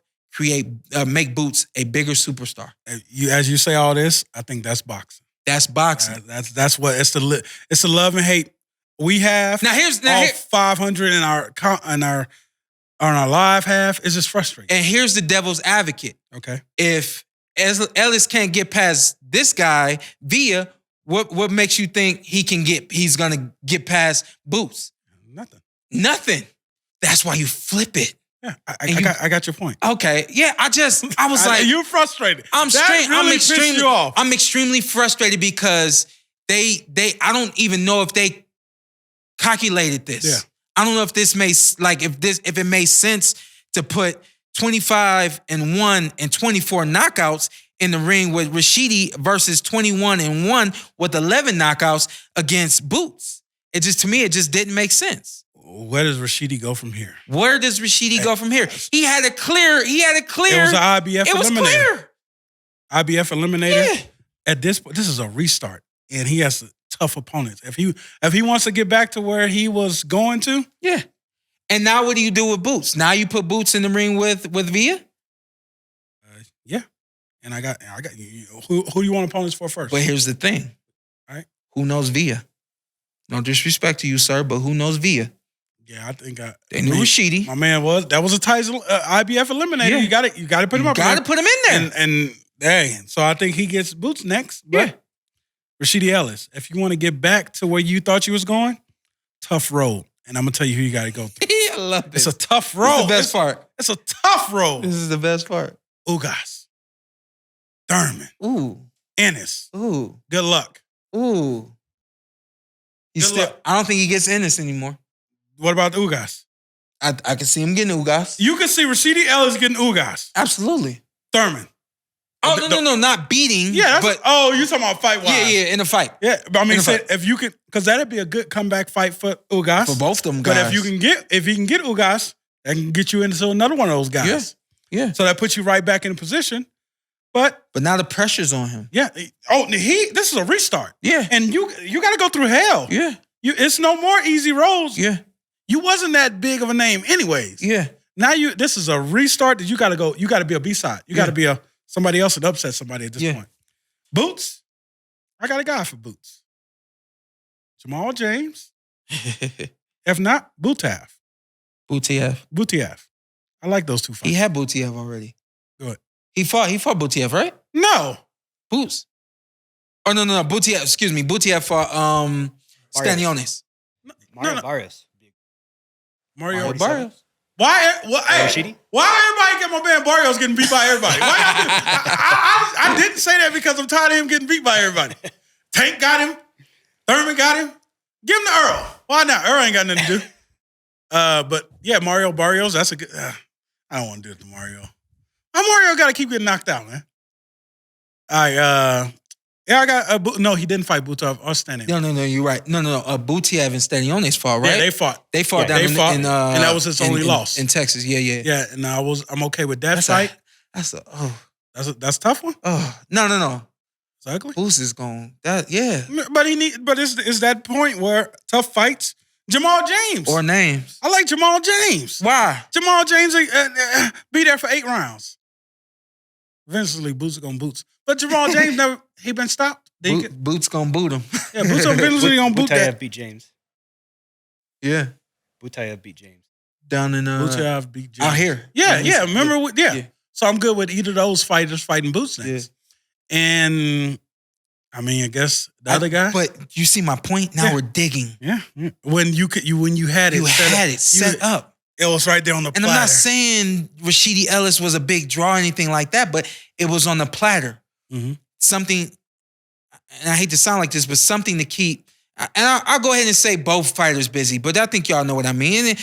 [SPEAKER 1] make Boots a bigger superstar.
[SPEAKER 2] As you say all this, I think that's boxing.
[SPEAKER 1] That's boxing.
[SPEAKER 2] That's what it's the love and hate we have.
[SPEAKER 1] Now here's
[SPEAKER 2] 500 in our live half. It's just frustrating.
[SPEAKER 1] And here's the devil's advocate.
[SPEAKER 2] Okay,
[SPEAKER 1] if Ellis can't get past this guy, Villa, What makes you think he's gonna get past Boots? Nothing. That's why you flip it.
[SPEAKER 2] Yeah, I got your point.
[SPEAKER 1] Okay, yeah. I was like,
[SPEAKER 2] you're frustrated.
[SPEAKER 1] I'm extremely frustrated because I don't even know if they calculated this.
[SPEAKER 2] Yeah.
[SPEAKER 1] I don't know if this if it made sense to put 25-1 and 24 knockouts in the ring with Rashidi versus 21-1 with 11 knockouts against Boots. It just didn't make sense.
[SPEAKER 2] Where does Rashidi go from here?
[SPEAKER 1] Where does Rashidi go from here? He had a clear.
[SPEAKER 2] It was an IBF eliminator.
[SPEAKER 1] It was clear.
[SPEAKER 2] IBF eliminator.
[SPEAKER 1] Yeah.
[SPEAKER 2] At this point, this is a restart, and he has tough opponents. If he wants to get back to where he was going to,
[SPEAKER 1] yeah. And now what do you do with Boots? Now you put Boots in the ring with Villa?
[SPEAKER 2] Yeah. And I got who do you want opponents for first?
[SPEAKER 1] But here's the thing.
[SPEAKER 2] All right.
[SPEAKER 1] Who knows Villa? No disrespect to you, sir, but who knows Villa?
[SPEAKER 2] Yeah, I think
[SPEAKER 1] they knew Rashidi.
[SPEAKER 2] My man that was a Tyson IBF eliminator.
[SPEAKER 1] Yeah.
[SPEAKER 2] You got to put him up.
[SPEAKER 1] Got to put him in there.
[SPEAKER 2] And so I think he gets Boots next. But
[SPEAKER 1] yeah.
[SPEAKER 2] Rashidi Ellis, if you want to get back to where you thought you was going, tough road. And I'm gonna tell you who you got to go through.
[SPEAKER 1] I love it.
[SPEAKER 2] It's a tough road.
[SPEAKER 1] It's the best part.
[SPEAKER 2] It's a tough road.
[SPEAKER 1] This is the best part.
[SPEAKER 2] Ugas, Thurman,
[SPEAKER 1] Ooh,
[SPEAKER 2] Ennis.
[SPEAKER 1] Ooh,
[SPEAKER 2] Good luck.
[SPEAKER 1] Ooh. I don't think he gets Ennis anymore.
[SPEAKER 2] What about Ugas?
[SPEAKER 1] I can see him getting Ugas.
[SPEAKER 2] You can see Rashidi Ellis getting Ugas.
[SPEAKER 1] Absolutely.
[SPEAKER 2] Thurman.
[SPEAKER 1] Oh, no, not beating.
[SPEAKER 2] Yeah, you talking about fight-wise.
[SPEAKER 1] Yeah, in a fight.
[SPEAKER 2] Yeah, but I mean, if you can, because that'd be a good comeback fight for Ugas.
[SPEAKER 1] For both of them guys.
[SPEAKER 2] But if he can get Ugas, that can get you into another one of those guys.
[SPEAKER 1] Yeah.
[SPEAKER 2] So that puts you right back in position. But
[SPEAKER 1] now the pressure's on him.
[SPEAKER 2] Yeah. Oh, this is a restart.
[SPEAKER 1] Yeah.
[SPEAKER 2] And you got to go through hell.
[SPEAKER 1] Yeah.
[SPEAKER 2] It's no more easy roads.
[SPEAKER 1] Yeah.
[SPEAKER 2] You wasn't that big of a name anyways.
[SPEAKER 1] Yeah.
[SPEAKER 2] Now this is a restart that you got to go. You got to be a B-side. You got to be somebody else that upset somebody at this point. Boots, I got a guy for Boots. Jamal James. If not, Butiev. I like those two fights.
[SPEAKER 1] He had Butiev already.
[SPEAKER 2] Good.
[SPEAKER 1] He fought Butiev, right?
[SPEAKER 2] No.
[SPEAKER 1] Boots. Oh, no. Butiev, excuse me. Butiev fought Stanionis.
[SPEAKER 3] Mario Barrios.
[SPEAKER 2] Mario
[SPEAKER 1] Barrios.
[SPEAKER 2] Why everybody get my man Barrios getting beat by everybody? I didn't say that because I'm tired of him getting beat by everybody. Tank got him. Thurman got him. Give him to Earl. Why not? Earl ain't got nothing to do. But yeah, Mario Barrios, that's a good... I don't want to do it to Mario. Mario got to keep getting knocked out, man. All right. I got... no, he didn't fight Butiev or Stanionis.
[SPEAKER 1] No, you're right. No. Butiev and Stanionis fought, right?
[SPEAKER 2] Yeah, they fought.
[SPEAKER 1] They fought down in
[SPEAKER 2] and that was his only loss.
[SPEAKER 1] In Texas, yeah.
[SPEAKER 2] Yeah, and I'm okay with that fight. That's a tough one?
[SPEAKER 1] Oh, no.
[SPEAKER 2] It's ugly?
[SPEAKER 1] Boots is gone. But
[SPEAKER 2] it's that point where tough fights... Jamal James.
[SPEAKER 1] Or names.
[SPEAKER 2] I like Jamal James.
[SPEAKER 1] Why?
[SPEAKER 2] Jamal James be there for 8 rounds. Eventually, Boots are going to Boots. But Jamal James he been stopped.
[SPEAKER 1] Boots going to boot him.
[SPEAKER 2] Yeah, Boots eventually going to boot that.
[SPEAKER 3] Butiev beat James.
[SPEAKER 1] Yeah.
[SPEAKER 3] Butiev beat James.
[SPEAKER 1] Down in...
[SPEAKER 2] Butiev beat James.
[SPEAKER 1] Out here.
[SPEAKER 2] Yeah. Remember? Yeah. So I'm good with either of those fighters fighting Boots next. Yeah. And... I mean, I guess the other guy.
[SPEAKER 1] But you see my point? Now we're digging.
[SPEAKER 2] Yeah. When you had it
[SPEAKER 1] set up.
[SPEAKER 2] It was right there on the platter.
[SPEAKER 1] And I'm not saying Rashidi Ellis was a big draw or anything like that, but it was on the platter.
[SPEAKER 2] Mm-hmm.
[SPEAKER 1] Something, and I hate to sound like this, but something to keep. And I'll go ahead and say both fighters busy, but I think y'all know what I mean.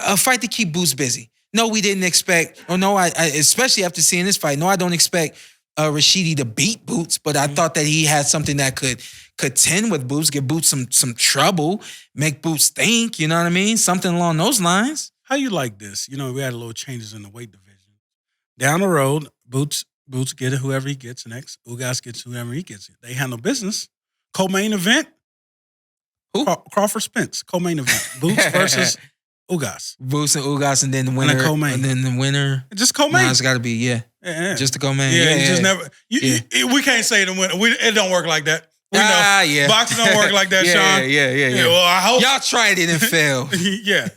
[SPEAKER 1] A fight to keep Boots busy. No, we didn't expect, or no, I especially after seeing this fight, no, I don't expect Rashidi to beat Boots, but I thought that he had something that could contend with Boots, give Boots some trouble, make Boots think, you know what I mean? Something along those lines.
[SPEAKER 2] How you like this? You know, we had a little changes in the weight division. Down the road, Boots get it whoever he gets next. Ugas gets whoever he gets it. They handle business. Co-main event.
[SPEAKER 1] Who?
[SPEAKER 2] Crawford Spence. Co-main event. Boots versus Ugas.
[SPEAKER 1] Boots and Ugas, and then the winner.
[SPEAKER 2] And co-main.
[SPEAKER 1] And then the winner.
[SPEAKER 2] Just co-main.
[SPEAKER 1] No, it's got to be, yeah. Just the co-main.
[SPEAKER 2] Yeah, you just never. We can't say the winner. It don't work like that. We know.
[SPEAKER 1] Yeah.
[SPEAKER 2] Boxing don't work like that, Sean.
[SPEAKER 1] Yeah.
[SPEAKER 2] Well, I hope
[SPEAKER 1] y'all tried it and failed.
[SPEAKER 2] Yeah.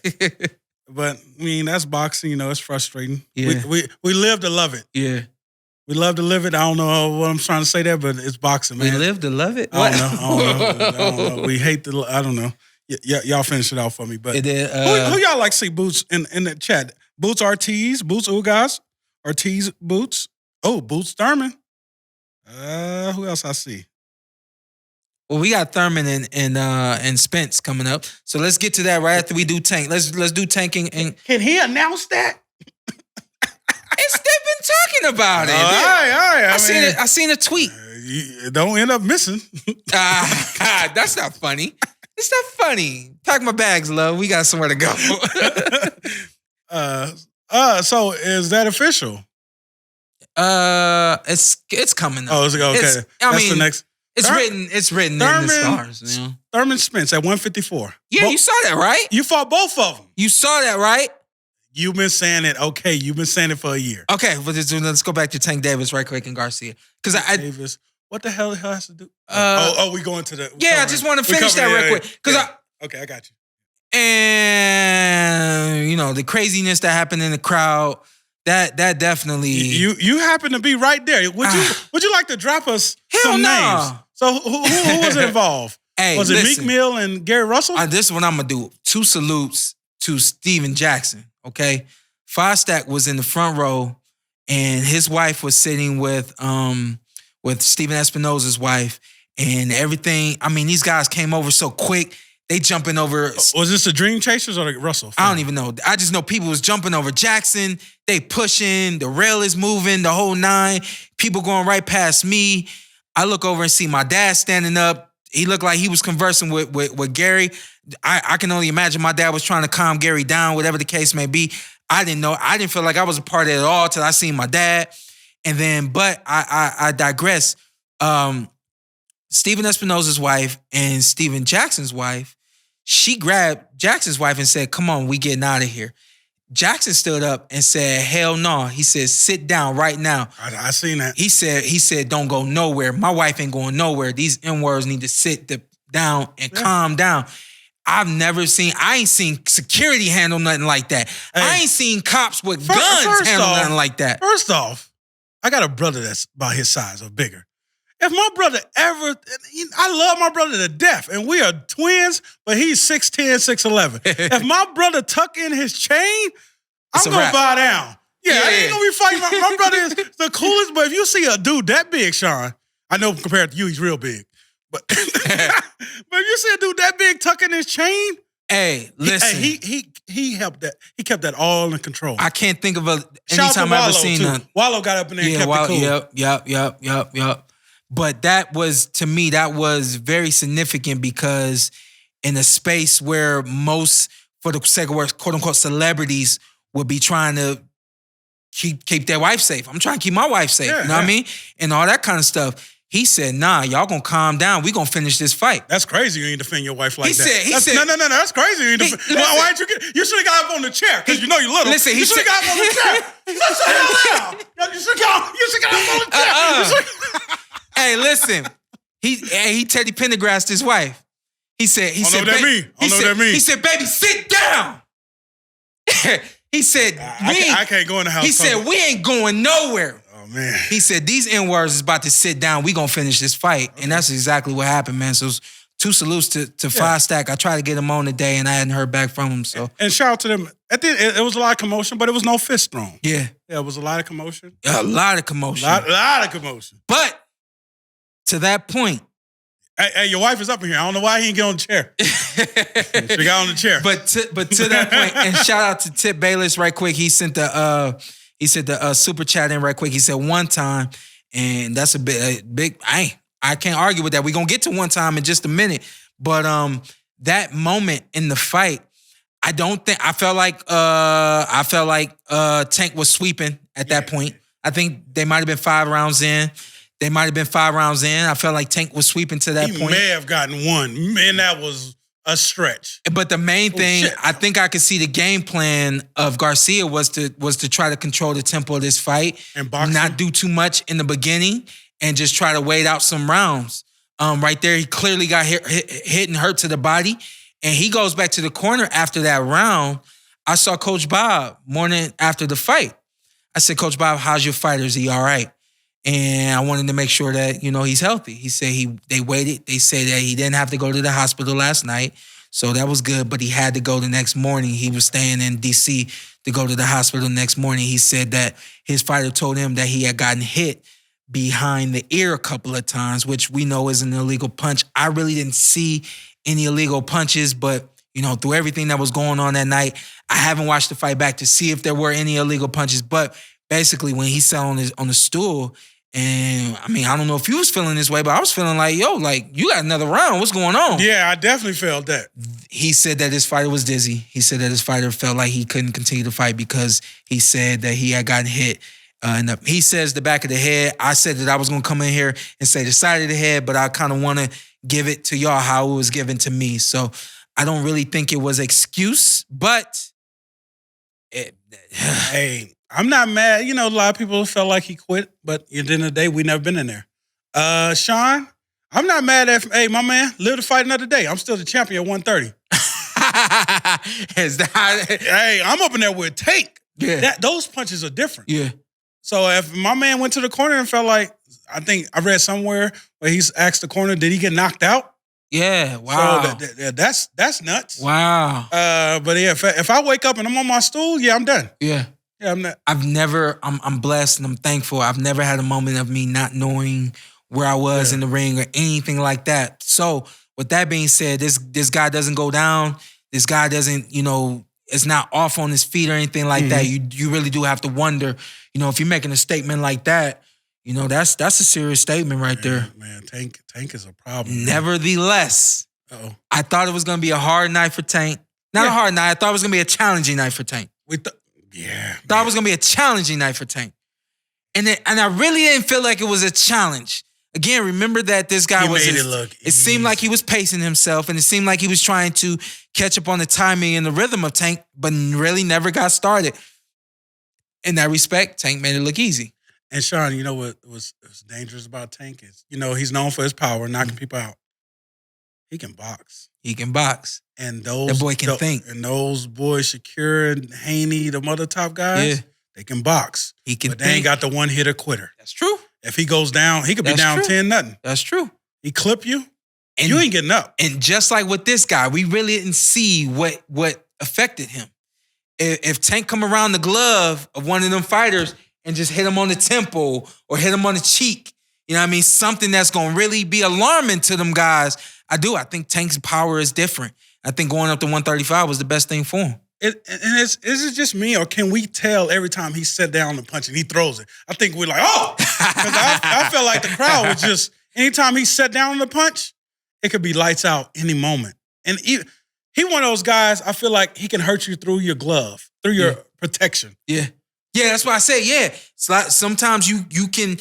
[SPEAKER 2] But I mean, that's boxing. You know, it's frustrating.
[SPEAKER 1] Yeah.
[SPEAKER 2] We live to love it.
[SPEAKER 1] Yeah.
[SPEAKER 2] We love to live it. I don't know what I'm trying to say there, but it's boxing, man.
[SPEAKER 1] We live to love it?
[SPEAKER 2] I don't know. We hate the, I don't know. Y'all finish it out for me. But who y'all like to see Boots in the chat? Boots Ortiz, Boots Ugas, Ortiz Boots. Oh, Boots Thurman. Who else I see?
[SPEAKER 1] Well, we got Thurman and Spence coming up. So let's get to that right after we do Tank. Let's do tanking. And
[SPEAKER 2] can he announce that?
[SPEAKER 1] They've been talking about it.
[SPEAKER 2] All right.
[SPEAKER 1] I seen a tweet.
[SPEAKER 2] Don't end up missing.
[SPEAKER 1] That's not funny. It's not funny. Pack my bags, love. We got somewhere to go.
[SPEAKER 2] So is that official?
[SPEAKER 1] It's coming up.
[SPEAKER 2] Oh, okay. That's the next.
[SPEAKER 1] It's written in the stars. You know?
[SPEAKER 2] Thurman Spence at 154.
[SPEAKER 1] Yeah, you saw that, right?
[SPEAKER 2] You fought both of them.
[SPEAKER 1] You saw that, right?
[SPEAKER 2] You've been saying it. Okay, you've been saying it for a year.
[SPEAKER 1] Okay, but let's go back to Tank Davis right quick and Garcia. Because
[SPEAKER 2] Davis, what the hell has to do? We going to the...
[SPEAKER 1] Yeah, I just want to finish that real quick.
[SPEAKER 2] Okay, I got you.
[SPEAKER 1] And, the craziness that happened in the crowd, that definitely...
[SPEAKER 2] You happen to be right there. Would you like to drop us some names? So who was involved? Was it Meek Mill and Gary Russell?
[SPEAKER 1] This is what I'm going to do. 2 salutes to Steven Jackson, okay? 5 Stack was in the front row, and his wife was sitting with Steven Espinosa's wife, and everything. I mean, these guys came over so quick. They jumping over.
[SPEAKER 2] Was this the Dream Chasers or the Russell?
[SPEAKER 1] I don't even know. I just know people was jumping over Jackson. They pushing. The rail is moving. The whole 9. People going right past me. I look over and see my dad standing up. He looked like he was conversing with Gary. I can only imagine my dad was trying to calm Gary down, whatever the case may be. I didn't know. I didn't feel like I was a part of it at all till I seen my dad. And then, but I digress. Steven Espinosa's wife and Steven Jackson's wife, she grabbed Jackson's wife and said, "Come on, we getting out of here." Jackson stood up and said, "Hell no." He said, "Sit down right now."
[SPEAKER 2] I seen that.
[SPEAKER 1] He said, "Don't go nowhere. My wife ain't going nowhere. These N-words need to sit down and calm down." I ain't seen security handle nothing like that.
[SPEAKER 2] Hey,
[SPEAKER 1] I ain't seen cops with guns handle nothing like that.
[SPEAKER 2] First off, I got a brother that's about his size or bigger. If my brother I love my brother to death, and we are twins, but he's 6'10", 6'11". If my brother tuck in his chain, I'm going to bow down. Yeah, I ain't going to be fighting. My brother is the coolest, but if you see a dude that big, Shawn, I know compared to you, he's real big. But if you see a dude that big tucking his chain,
[SPEAKER 1] hey, listen,
[SPEAKER 2] he helped that. He kept that all in control.
[SPEAKER 1] I can't think of anytime I ever seen that.
[SPEAKER 2] Wallow got up in there and kept it cool.
[SPEAKER 1] Yep. But that was, to me, that was very significant because in a space where most, for the sake of words, quote unquote, celebrities would be trying to keep their wife safe. I'm trying to keep my wife safe. You know what I mean? And all that kind of stuff. He said, "Nah, y'all gonna calm down. We gonna finish this fight."
[SPEAKER 2] That's crazy. You ain't defend your wife like that.
[SPEAKER 1] He said,
[SPEAKER 2] no. That's crazy. Why didn't you should have got up on the chair because you know you're little.
[SPEAKER 1] Listen,
[SPEAKER 2] you should have got up on the chair. You should have got up on the chair.
[SPEAKER 1] Hey, listen. He Teddy Pendergrassed his wife. He said,
[SPEAKER 2] I know what that means.
[SPEAKER 1] He said, "Baby, sit down." He said,
[SPEAKER 2] I can't go in the house.
[SPEAKER 1] He said, "We ain't going nowhere."
[SPEAKER 2] Oh, man.
[SPEAKER 1] He said, "These N-words is about to sit down. We gonna finish this fight." Okay. And that's exactly what happened, man. So 2 salutes to 5 Stack. I tried to get him on today, and I hadn't heard back from him. So
[SPEAKER 2] and shout out to them. At the end, it was a lot of commotion, but it was no fist thrown.
[SPEAKER 1] Yeah,
[SPEAKER 2] it was a lot of commotion.
[SPEAKER 1] A lot of commotion.
[SPEAKER 2] Lot of commotion.
[SPEAKER 1] But to that point,
[SPEAKER 2] hey, your wife is up in here. I don't know why he ain't get on the chair. She got on the chair.
[SPEAKER 1] But to that point, and shout out to Tip Bayless right quick. He sent the super chat in right quick. He said one time, and that's a big. I can't argue with that. We're gonna get to one time in just a minute. But that moment in the fight, I felt like Tank was sweeping at that point. I think they might have been 5 rounds in. I felt like Tank was sweeping to that point.
[SPEAKER 2] He may have gotten one. Man, that was a stretch.
[SPEAKER 1] But the main thing, I think I could see the game plan of Garcia was to try to control the tempo of this fight
[SPEAKER 2] and boxing.
[SPEAKER 1] Not do too much in the beginning and just try to wait out some rounds. Right there, he clearly got hit and hurt to the body, and he goes back to the corner after that round. I saw Coach Bob morning after the fight. I said, "Coach Bob, how's your fighter? Is he all right?" And I wanted to make sure that, he's healthy. He said they waited. They said that he didn't have to go to the hospital last night. So that was good, but he had to go the next morning. He was staying in D.C. to go to the hospital the next morning. He said that his fighter told him that he had gotten hit behind the ear a couple of times, which we know is an illegal punch. I really didn't see any illegal punches, but, through everything that was going on that night, I haven't watched the fight back to see if there were any illegal punches. But basically, when he sat on the stool, and I don't know if you was feeling this way, but I was feeling like, you got another round. What's going on?
[SPEAKER 2] Yeah, I definitely felt that.
[SPEAKER 1] He said that his fighter was dizzy. He said that his fighter felt like he couldn't continue to fight because he said that he had gotten hit. He says the back of the head. I said that I was going to come in here and say the side of the head, but I kind of want to give it to y'all how it was given to me. So I don't really think it was excuse, but
[SPEAKER 2] hey, I'm not mad. A lot of people felt like he quit, but at the end of the day, we never been in there. Shawn, I'm not mad at, hey, my man, live to fight another day. I'm still the champion at 130. Hey, I'm up in there with Tank.
[SPEAKER 1] Yeah.
[SPEAKER 2] Those punches are different.
[SPEAKER 1] Yeah.
[SPEAKER 2] So if my man went to the corner and felt like, I think I read somewhere where he's asked the corner, did he get knocked out?
[SPEAKER 1] Yeah, wow.
[SPEAKER 2] So that's nuts.
[SPEAKER 1] Wow.
[SPEAKER 2] But yeah, if I wake up and I'm on my stool, yeah, I'm done.
[SPEAKER 1] Yeah.
[SPEAKER 2] Yeah, I'm not.
[SPEAKER 1] I'm blessed and I'm thankful. I've never had a moment of me not knowing where I was in the ring or anything like that. So with that being said, this guy doesn't go down. This guy doesn't, is not off on his feet or anything like that. You really do have to wonder, if you're making a statement like that, that's a serious statement right there.
[SPEAKER 2] Man, Tank is a problem.
[SPEAKER 1] Nevertheless, I thought it was going to be a hard night for Tank. Not a hard night. I thought it was going to be a challenging night for Tank. Thought it was going to be a challenging night for Tank. And I really didn't feel like it was a challenge. Again, remember that this guy it seemed like he was pacing himself, and it seemed like he was trying to catch up on the timing and the rhythm of Tank, but really never got started. In that respect, Tank made it look easy.
[SPEAKER 2] And Shawn, you know what was dangerous about Tank is, he's known for his power, knocking people out. He can box.
[SPEAKER 1] He can box.
[SPEAKER 2] And that
[SPEAKER 1] boy can think.
[SPEAKER 2] And those boys, Shakira and Haney, the other top guys, they can box.
[SPEAKER 1] He can
[SPEAKER 2] but they ain't got the one hitter quitter.
[SPEAKER 1] That's true.
[SPEAKER 2] If he goes down, he could be down 10-0.
[SPEAKER 1] That's true.
[SPEAKER 2] He clip you, and you ain't getting up.
[SPEAKER 1] And just like with this guy, we really didn't see what affected him. If Tank come around the glove of one of them fighters and just hit him on the temple or hit him on the cheek, something that's going to really be alarming to them guys, I think Tank's power is different. I think going up to 135 was the best thing for him.
[SPEAKER 2] Is it just me, or can we tell every time he set down the punch and he throws it? I think we're like, oh! Because I felt like the crowd was just, anytime he set down the punch, it could be lights out any moment. And he one of those guys, I feel like he can hurt you through your glove, through your protection.
[SPEAKER 1] Yeah. Yeah, that's why I say, it's like sometimes you can,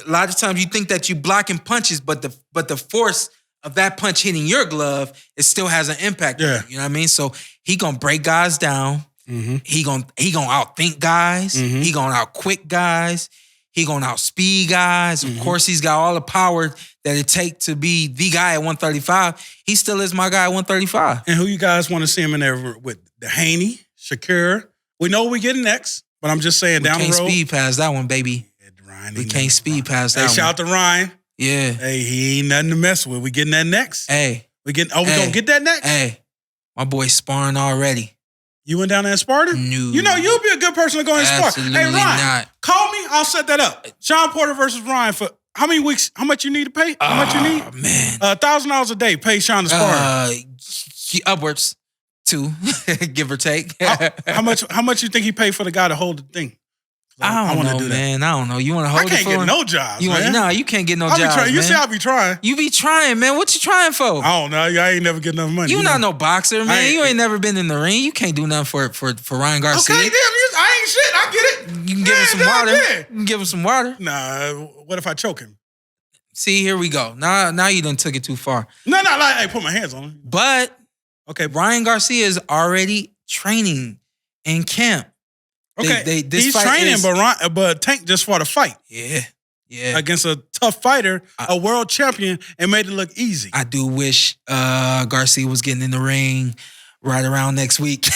[SPEAKER 1] a lot of times you think that you're blocking punches, but the force of that punch hitting your glove, it still has an impact on you. You know what I mean? So he gonna break guys down. Mm-hmm. He gonna outthink guys. Mm-hmm. He gonna outquick guys. He gonna outspeed guys. Mm-hmm. Of course, he's got all the power that it takes to be the guy at 135. He still is my guy at 135.
[SPEAKER 2] And who you guys want to see him in there with? The Haney, Shakira. We know we getting next, but I'm just saying down the road.
[SPEAKER 1] We can't speed past that one, baby. We can't speed past that one.
[SPEAKER 2] Hey, shout out to Ryan.
[SPEAKER 1] Yeah.
[SPEAKER 2] Hey, he ain't nothing to mess with. We getting that next.
[SPEAKER 1] Hey.
[SPEAKER 2] We gonna get that next?
[SPEAKER 1] Hey. My boy's sparring already.
[SPEAKER 2] You went down there and sparred him?
[SPEAKER 1] No.
[SPEAKER 2] You'll be a good person to go and spar.
[SPEAKER 1] Absolutely
[SPEAKER 2] Hey, Ryan,
[SPEAKER 1] not.
[SPEAKER 2] call me. I'll set that up. Sean Porter versus Ryan for how many weeks? How much you need to pay? How much you need?
[SPEAKER 1] Oh, man.
[SPEAKER 2] $1,000 a day. Pay Sean to spar.
[SPEAKER 1] Upwards to, give or take.
[SPEAKER 2] How much you think he paid for the guy to hold the thing?
[SPEAKER 1] I don't know, man. I don't know. You want to hold it for him?
[SPEAKER 2] I can't get no jobs, man.
[SPEAKER 1] No, you can't get no jobs, man.
[SPEAKER 2] You say I be trying.
[SPEAKER 1] You be trying, man. What you trying for?
[SPEAKER 2] I don't know. I ain't never get enough money.
[SPEAKER 1] You not no boxer, man. You ain't never been in the ring. You can't do nothing for Ryan Garcia.
[SPEAKER 2] Okay, damn, I ain't shit. I get it.
[SPEAKER 1] You can give him some water.
[SPEAKER 2] Yeah.
[SPEAKER 1] You can give him some water.
[SPEAKER 2] Nah, what if I choke him?
[SPEAKER 1] See, here we go. Now you done took it too far.
[SPEAKER 2] No, like, hey, put my hands on him.
[SPEAKER 1] But,
[SPEAKER 2] okay,
[SPEAKER 1] Ryan Garcia is already training in camp.
[SPEAKER 2] Okay, he's training, but Tank just fought a fight.
[SPEAKER 1] Yeah.
[SPEAKER 2] Against a tough fighter, a world champion, and made it look easy.
[SPEAKER 1] I do wish Garcia was getting in the ring right around next week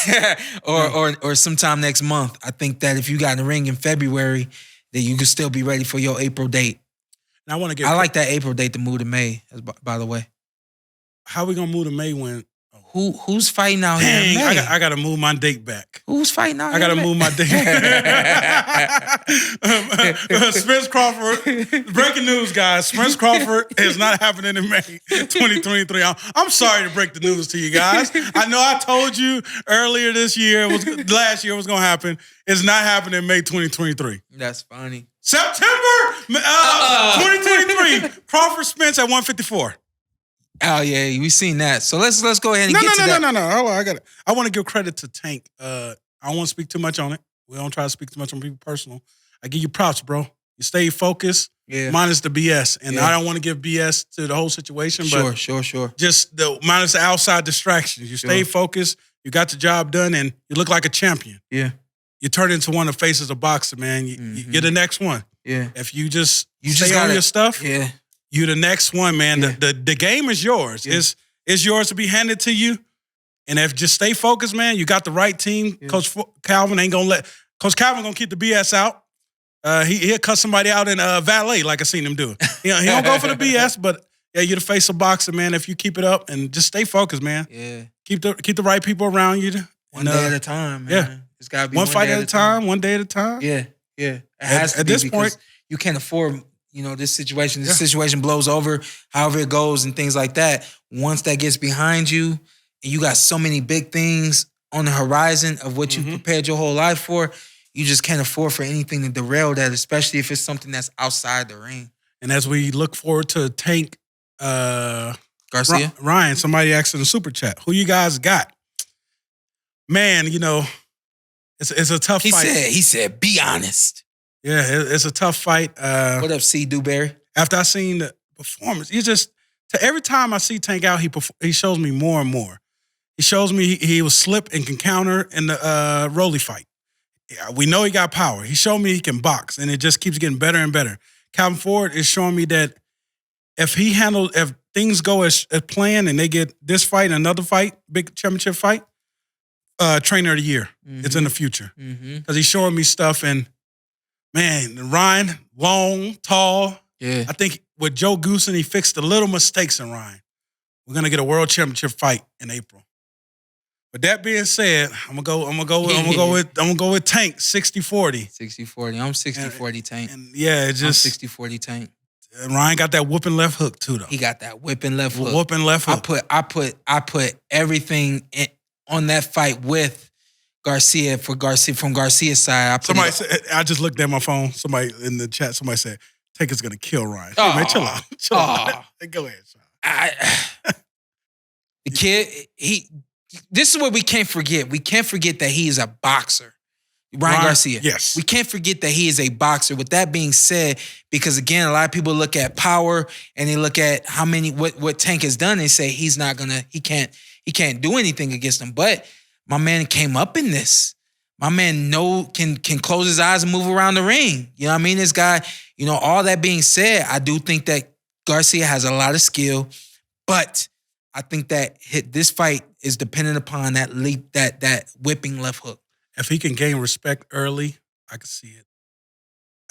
[SPEAKER 1] or sometime next month. I think that if you got in the ring in February, then you can still be ready for your April date.
[SPEAKER 2] And I want to get.
[SPEAKER 1] I like that April date to move to May. By the way,
[SPEAKER 2] how we gonna move to May when?
[SPEAKER 1] Who's fighting out here in May?
[SPEAKER 2] I got to move my date back.
[SPEAKER 1] Who's fighting out
[SPEAKER 2] here? I got to move my date. Spence Crawford. Breaking news, guys. Spence Crawford is not happening in May 2023. I'm sorry to break the news to you guys. I know I told you earlier last year it was going to happen. It's not happening in May 2023.
[SPEAKER 1] That's funny.
[SPEAKER 2] September 2023. Crawford Spence at 154.
[SPEAKER 1] Oh yeah, we seen that. So let's go ahead and get to that.
[SPEAKER 2] No. I want to give credit to Tank. I don't want to speak too much on it. We don't try to speak too much on people personal. I give you props, bro. You stay focused.
[SPEAKER 1] Yeah.
[SPEAKER 2] Minus the BS, and I don't want to give BS to the whole situation. But
[SPEAKER 1] Sure.
[SPEAKER 2] Just minus the outside distractions. You stay focused. You got the job done, and you look like a champion.
[SPEAKER 1] Yeah.
[SPEAKER 2] You turn into one of the faces of boxing, man. You get the next one.
[SPEAKER 1] Yeah.
[SPEAKER 2] If you just stay on your stuff.
[SPEAKER 1] Yeah.
[SPEAKER 2] You the next one, man.
[SPEAKER 1] Yeah.
[SPEAKER 2] The game is yours.
[SPEAKER 1] Yeah.
[SPEAKER 2] It's yours to be handed to you. And if just stay focused, man, you got the right team.
[SPEAKER 1] Yeah.
[SPEAKER 2] Coach Calvin ain't gonna let Coach Calvin gonna keep the BS out. He'll cut somebody out in valet like I seen him do. He don't go for the BS, but yeah, you're the face of boxing, man. If you keep it up and just stay focused, man.
[SPEAKER 1] Yeah.
[SPEAKER 2] Keep the right people around you.
[SPEAKER 1] One day at a time, man.
[SPEAKER 2] Yeah.
[SPEAKER 1] It's gotta be
[SPEAKER 2] one fight at a time, one day at a time.
[SPEAKER 1] Yeah. It has to
[SPEAKER 2] at
[SPEAKER 1] be
[SPEAKER 2] this point,
[SPEAKER 1] you can't afford, this situation. This situation blows over, however it goes and things like that. Once that gets behind you, and you got so many big things on the horizon of what you prepared your whole life for, you just can't afford for anything to derail that, especially if it's something that's outside the ring.
[SPEAKER 2] And as we look forward to Tank
[SPEAKER 1] Garcia?
[SPEAKER 2] Ryan, somebody asked in the super chat, who you guys got? Man, it's a tough fight.
[SPEAKER 1] He said, be honest.
[SPEAKER 2] Yeah, it's a tough fight.
[SPEAKER 1] What up, C. Dewberry?
[SPEAKER 2] After I seen the performance, every time I see Tank out, he shows me more and more. He shows me he will slip and can counter in the Rolly fight. Yeah, we know he got power. He showed me he can box, and it just keeps getting better and better. Calvin Ford is showing me that if things go as planned and they get this fight and another fight, big championship fight, trainer of the year. It's in the future. Because he's showing me stuff, and man, Ryan, long, tall.
[SPEAKER 1] Yeah.
[SPEAKER 2] I think with Joe Goosen, he fixed the little mistakes in Ryan. We're gonna get a world championship fight in April. But that being said, I'm gonna go with Tank 60-40.
[SPEAKER 1] 60-40. I'm 60-40 Tank.
[SPEAKER 2] And yeah, it just
[SPEAKER 1] 60-40 Tank.
[SPEAKER 2] And Ryan got that whooping left hook too, though.
[SPEAKER 1] He got that whipping left hook.
[SPEAKER 2] Whooping left hook.
[SPEAKER 1] I put everything on that fight with Garcia from Garcia's side.
[SPEAKER 2] Somebody said, I just looked at my phone. Somebody in the chat, somebody said, Tank is gonna kill Ryan. Hey, man, chill out. Chill out. Go ahead, Sean.
[SPEAKER 1] The kid, this is what we can't forget. We can't forget that he is a boxer. Ryan Garcia.
[SPEAKER 2] Yes.
[SPEAKER 1] We can't forget that he is a boxer. With that being said, because again, a lot of people look at power and they look at what Tank has done and say he can't do anything against him. But my man came up in this. My man can close his eyes and move around the ring. You know what I mean? This guy, all that being said, I do think that Garcia has a lot of skill, but I think that this fight is dependent upon that leap, that whipping left hook.
[SPEAKER 2] If he can gain respect early, I can see it.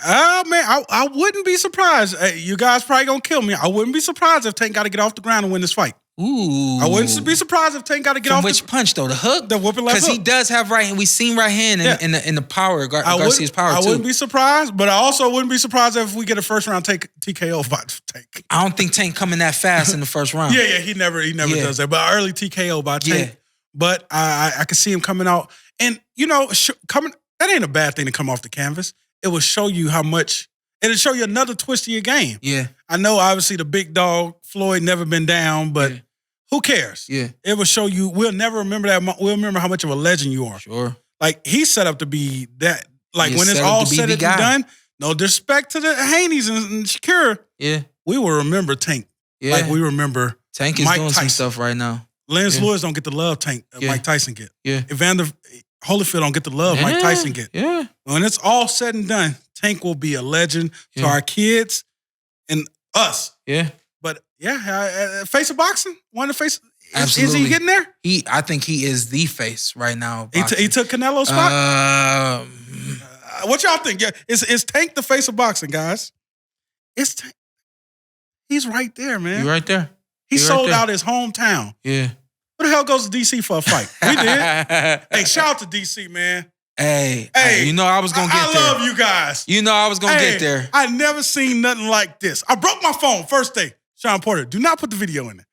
[SPEAKER 2] Man, I wouldn't be surprised. You guys probably gonna kill me. I wouldn't be surprised if Tank got to get off the ground and win this fight.
[SPEAKER 1] Ooh.
[SPEAKER 2] I wouldn't be surprised if Tank got to get off.
[SPEAKER 1] Which punch though? The hook?
[SPEAKER 2] The whipping left hook.
[SPEAKER 1] Because he does have right hand. We seen right hand in the power. Garcia's power too.
[SPEAKER 2] I wouldn't be surprised, but I also wouldn't be surprised if we get a first round TKO by Tank.
[SPEAKER 1] I don't think Tank coming that fast in the first round.
[SPEAKER 2] Yeah, he never does that. But early TKO by Tank. Yeah. But I can see him coming out. And, that ain't a bad thing to come off the canvas. It will show you how much, it'll show you another twist of your game.
[SPEAKER 1] Yeah.
[SPEAKER 2] I know, obviously, the big dog, Floyd, never been down, but who cares?
[SPEAKER 1] Yeah.
[SPEAKER 2] It will show you, we'll never remember that. We'll remember how much of a legend you are.
[SPEAKER 1] Sure.
[SPEAKER 2] Like, he's set up to be that, like, when it's all said and done, no disrespect to the Haneys and Shakira.
[SPEAKER 1] Yeah.
[SPEAKER 2] We will remember Tank.
[SPEAKER 1] Yeah.
[SPEAKER 2] Like, we remember
[SPEAKER 1] Tank is
[SPEAKER 2] Mike
[SPEAKER 1] doing
[SPEAKER 2] Tyson.
[SPEAKER 1] some stuff right now.
[SPEAKER 2] Lance Lewis don't get the love Mike Tyson get.
[SPEAKER 1] Yeah.
[SPEAKER 2] Evander Holyfield don't get the love Mike Tyson get.
[SPEAKER 1] Yeah.
[SPEAKER 2] When it's all said and done, Tank will be a legend to our kids and us.
[SPEAKER 1] Yeah.
[SPEAKER 2] But face of boxing, one of the face.
[SPEAKER 1] Absolutely.
[SPEAKER 2] Is he getting there?
[SPEAKER 1] I think he is the face right now.
[SPEAKER 2] He took Canelo's spot. What y'all think? Yeah, is Tank the face of boxing, guys? It's Tank. He's right there, man.
[SPEAKER 1] You right there.
[SPEAKER 2] He sold out his hometown.
[SPEAKER 1] Yeah.
[SPEAKER 2] Who the hell goes to DC for a fight? We did. Hey, shout out to DC, man.
[SPEAKER 1] Hey, you know I was gonna get there.
[SPEAKER 2] I love you guys.
[SPEAKER 1] You know I was gonna get there.
[SPEAKER 2] I never seen nothing like this. I broke my phone first day. Sean Porter, do not put the video in there.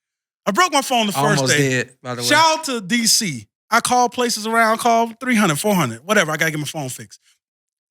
[SPEAKER 2] I broke my phone the first
[SPEAKER 1] Almost
[SPEAKER 2] day.
[SPEAKER 1] did, by the way.
[SPEAKER 2] Shout out to DC. I called places around, called 300, 400, whatever. I gotta get my phone fixed.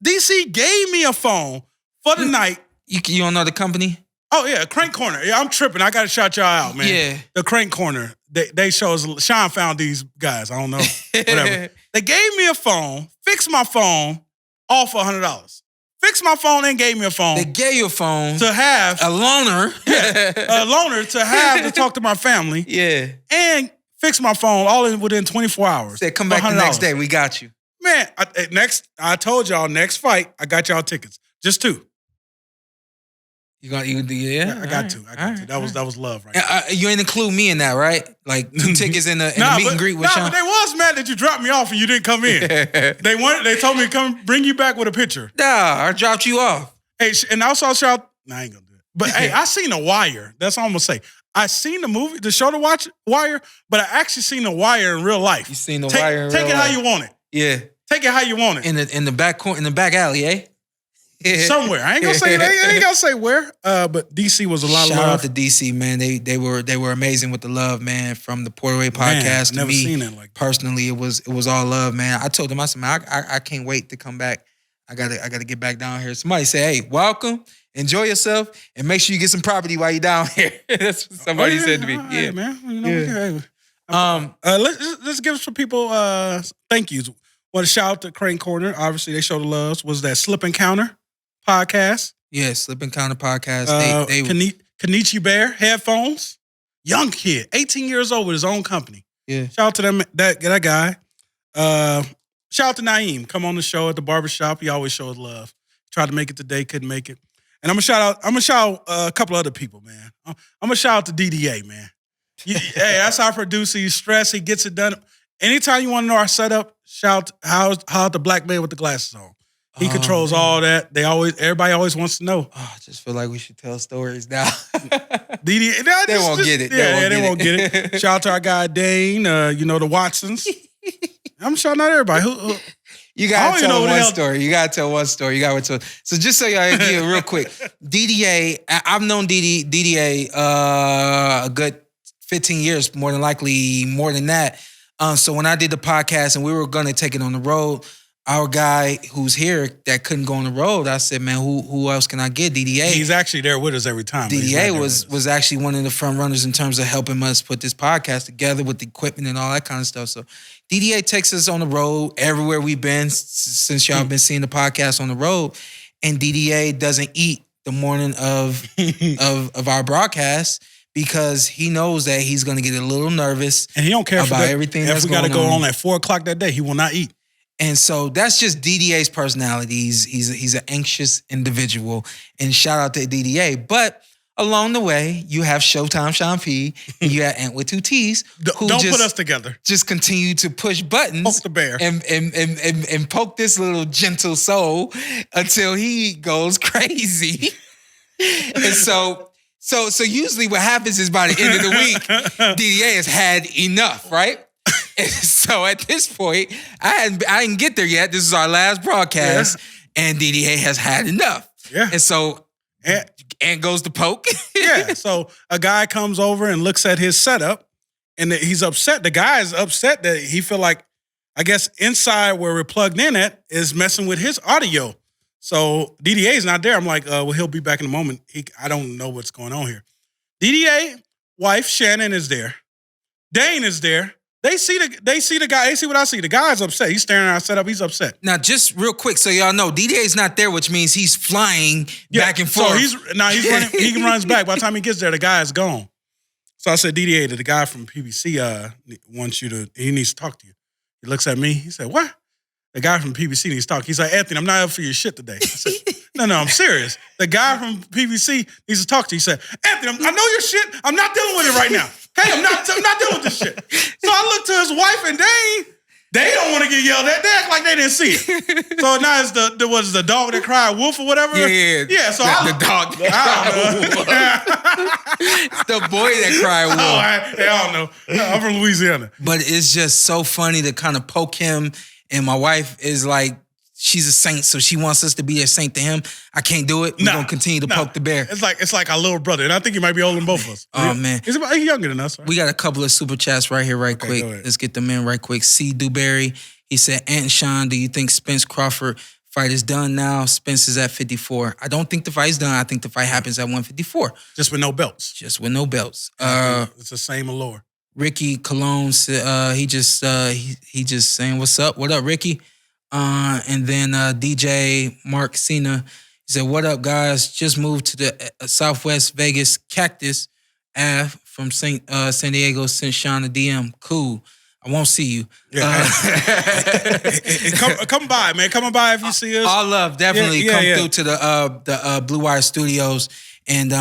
[SPEAKER 2] DC gave me a phone for the night.
[SPEAKER 1] You don't know the company?
[SPEAKER 2] Oh yeah, Crank Corner. Yeah, I'm tripping. I gotta shout y'all out, man.
[SPEAKER 1] Yeah.
[SPEAKER 2] The Crank Corner. They show us. Sean found these guys. I don't know. Whatever. They gave me a phone, fixed my phone, all for $100. Fixed my phone and gave me a phone.
[SPEAKER 1] They gave you a phone
[SPEAKER 2] to have
[SPEAKER 1] a loaner.
[SPEAKER 2] A loaner to have to talk to my family.
[SPEAKER 1] Yeah.
[SPEAKER 2] And fix my phone all within 24 hours.
[SPEAKER 1] Said come back the next day. We got you.
[SPEAKER 2] Man, I told y'all next fight, I got y'all tickets. Just 2.
[SPEAKER 1] Yeah.
[SPEAKER 2] I got to. That was love, right?
[SPEAKER 1] You ain't include me in that, right? Like 2 tickets in the meet and greet with Sean.
[SPEAKER 2] But they was mad that you dropped me off and you didn't come in. They told me to come bring you back with a picture.
[SPEAKER 1] Nah, I dropped you off.
[SPEAKER 2] Hey, and also shout. Nah, I ain't gonna do it. But hey, I seen The Wire. That's all I'm gonna say. I seen the movie, the show to Wire, but I actually seen The Wire in real life.
[SPEAKER 1] You seen The Wire in real life?
[SPEAKER 2] Take it how you want it.
[SPEAKER 1] Yeah.
[SPEAKER 2] Take it how you want it.
[SPEAKER 1] In the back alley, eh?
[SPEAKER 2] Somewhere. I ain't gonna say. I ain't gonna say where. But DC was a lot of love.
[SPEAKER 1] Shout out to DC, man. They were amazing with the love, man. From the PorterWay podcast to
[SPEAKER 2] never
[SPEAKER 1] me,
[SPEAKER 2] seen it like
[SPEAKER 1] personally, it was all love, man. I told them, I said, man, I can't wait to come back. I gotta get back down here. Somebody say, hey, welcome, enjoy yourself, and make sure you get some property while you're down here. That's what somebody said to me. Yeah,
[SPEAKER 2] man. You know, let's give some people thank yous. Want to shout out to Crane Corner. Obviously, they show the loves. Was that Slip Encounter podcast?
[SPEAKER 1] Yeah, Slip Encounter podcast. They
[SPEAKER 2] Kenichi Bear headphones. Young kid, 18 years old with his own company.
[SPEAKER 1] Yeah.
[SPEAKER 2] Shout out to them, that guy. Shout out to Naeem. Come on the show at the barbershop. He always shows love. Tried to make it today, couldn't make it. And I'm gonna shout out a couple other people, man. I'm gonna shout out to DDA, man. Hey, that's our producer. He's stressed. He gets it done. Anytime you want to know our setup, shout out the black man with the glasses on. He controls all that. Everybody always wants to know.
[SPEAKER 1] Oh, I just feel like we should tell stories now.
[SPEAKER 2] DDA,
[SPEAKER 1] they won't get it.
[SPEAKER 2] They won't get it. Shout out to our guy Dane. The Watsons. I'm shouting out everybody.
[SPEAKER 1] You gotta tell one story. You gotta tell one story. So just so y'all get real quick, DDA. I've known DDA a good 15 years, more than likely more than that. So when I did the podcast and we were gonna take it on the road, our guy who's here that couldn't go on the road, I said, man, who else can I get? DDA.
[SPEAKER 2] He's actually there with us every time.
[SPEAKER 1] DDA was actually one of the front runners in terms of helping us put this podcast together with the equipment and all that kind of stuff. So DDA takes us on the road everywhere we've been since y'all been seeing the podcast on the road. And DDA doesn't eat the morning of our broadcast because he knows that he's going to get a little nervous.
[SPEAKER 2] And he don't care
[SPEAKER 1] about everything that's going on.
[SPEAKER 2] If we got to go on at 4 o'clock that day, he will not eat.
[SPEAKER 1] And so that's just DDA's personality. He's an anxious individual. And shout out to DDA. But along the way, you have Showtime Sean P. And you have Ant with 2 T's.
[SPEAKER 2] Don't put us together.
[SPEAKER 1] Just continue to push buttons.
[SPEAKER 2] Poke the bear.
[SPEAKER 1] And poke this little gentle soul until he goes crazy. And so usually what happens is by the end of the week, DDA has had enough, right? And so at this point, I didn't get there yet. This is our last broadcast, and DDA has had enough.
[SPEAKER 2] Yeah.
[SPEAKER 1] And so Ant goes to poke.
[SPEAKER 2] Yeah. So a guy comes over and looks at his setup, and he's upset. The guy is upset that he feel like, I guess, inside where we're plugged in at is messing with his audio. So DDA is not there. I'm like, well, he'll be back in a moment. I don't know what's going on here. DDA wife Shannon is there. Dane is there. They see the guy. They see what I see. The guy's upset. He's staring at our setup. He's upset.
[SPEAKER 1] Now, just real quick, so y'all know, DDA's not there, which means he's flying back and forth.
[SPEAKER 2] So he's running. He runs back. By the time he gets there, the guy is gone. So I said, DDA, the guy from PBC wants you to. He needs to talk to you. He looks at me. He said, "What?" The guy from PBC needs to talk. He's like, "Anthony, I'm not up for your shit today." I said, No, I'm serious. The guy from PBC needs to talk to you. He said, "Anthony, I know your shit. I'm not dealing with it right now. Okay, I'm not dealing with this shit." So I looked to his wife and They don't want to get yelled at. They act like they didn't see it. So now it's the dog that cried wolf or whatever. Yeah. So
[SPEAKER 1] the dog. It's the boy that cried wolf.
[SPEAKER 2] I don't know. I'm from Louisiana.
[SPEAKER 1] But it's just so funny to kind of poke him. And my wife is like, she's a saint, so she wants us to be a saint to him. I can't do it. We're gonna continue to poke the bear.
[SPEAKER 2] It's like our little brother, and I think he might be older than both of us.
[SPEAKER 1] Oh man,
[SPEAKER 2] he's younger than us. Right?
[SPEAKER 1] We got a couple of super chats right here, quick. Let's get them in right quick. C. Dewberry, he said, Ant and Shawn, do you think Spence Crawford fight is done now? Spence is at 54. I don't think the fight's done. I think the fight happens at 154.
[SPEAKER 2] Just with no belts.
[SPEAKER 1] It's
[SPEAKER 2] the same allure.
[SPEAKER 1] Ricky Cologne said, he just saying, what's up? What up, Ricky? And then DJ Mark Cena, he said, what up, guys? Just moved to the Southwest Vegas Cactus Ave from San Diego. Sent Shawn a DM. Cool. I won't see you.
[SPEAKER 2] Yeah. Come by, man. Come by if you see us.
[SPEAKER 1] All love. Definitely come through to the Blue Wire Studios. And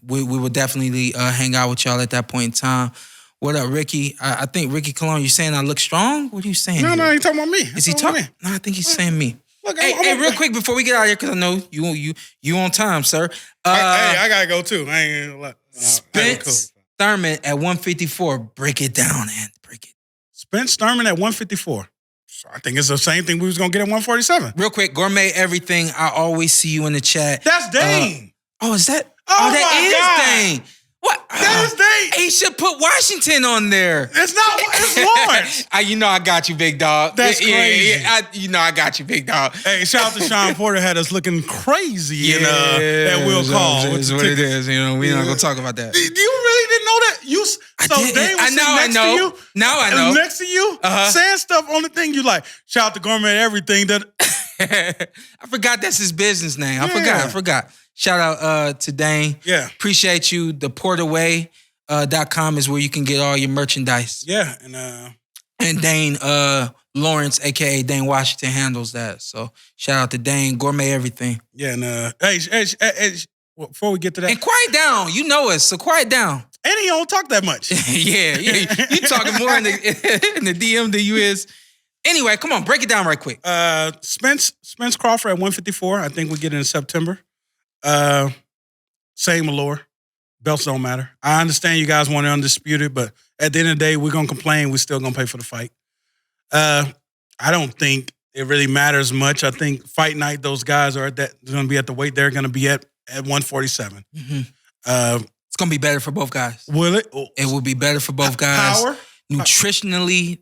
[SPEAKER 1] we will definitely hang out with y'all at that point in time. What up, Ricky? I think Ricky Cologne, you saying I look strong? What are you saying?
[SPEAKER 2] No, he's talking about me.
[SPEAKER 1] Is he talking? No, I think he's saying me.
[SPEAKER 2] Look,
[SPEAKER 1] hey, real quick before we get out of here, because I know you on time, sir.
[SPEAKER 2] I gotta go too. I ain't gonna let
[SPEAKER 1] Spence Thurman at 154. Break it down, and break it.
[SPEAKER 2] Spence Thurman at 154. So I think it's the same thing we was gonna get at 147.
[SPEAKER 1] Real quick, Gourmet Everything. I always see you in the chat.
[SPEAKER 2] That's Dane.
[SPEAKER 1] Is that?
[SPEAKER 2] Oh
[SPEAKER 1] that is Dane. What?
[SPEAKER 2] That is Dane.
[SPEAKER 1] He should put Washington on there.
[SPEAKER 2] It's not. It's Lawrence.
[SPEAKER 1] You know I got you, big dog.
[SPEAKER 2] That's crazy.
[SPEAKER 1] I got you, big dog.
[SPEAKER 2] Hey, shout out to Sean Porter had us looking crazy in that Will Call.
[SPEAKER 1] That's what it is. You know, we're not gonna talk about that.
[SPEAKER 2] You really didn't know that? Dane was next to you.
[SPEAKER 1] Now I know.
[SPEAKER 2] Next to you, saying stuff on the thing you like. Shout out to Gourmet Everything. That
[SPEAKER 1] I forgot that's his business name. I forgot. Shout out to Dane.
[SPEAKER 2] Yeah.
[SPEAKER 1] Appreciate you. The PorterWay.com is where you can get all your merchandise.
[SPEAKER 2] Yeah.
[SPEAKER 1] And Dane Lawrence, a.k.a. Dane Washington, handles that. So shout out to Dane. Gourmet Everything.
[SPEAKER 2] Yeah. And hey, before we get to that.
[SPEAKER 1] And quiet down. You know us, so quiet down.
[SPEAKER 2] And he don't talk that much.
[SPEAKER 1] yeah. You talking more in the DM than you is. Anyway, come on. Break it down right quick.
[SPEAKER 2] Spence Crawford at 154. I think we get it in September. Same allure. Belts don't matter. I understand you guys want it undisputed, but at the end of the day, we're going to complain. We're still going to pay for the fight. I don't think it really matters much. I think fight night, those guys are going to be at the weight they're going to be at 147.
[SPEAKER 1] Mm-hmm. It's going to be better for both guys.
[SPEAKER 2] Will it?
[SPEAKER 1] It will be better for both guys.
[SPEAKER 2] Power?
[SPEAKER 1] Nutritionally,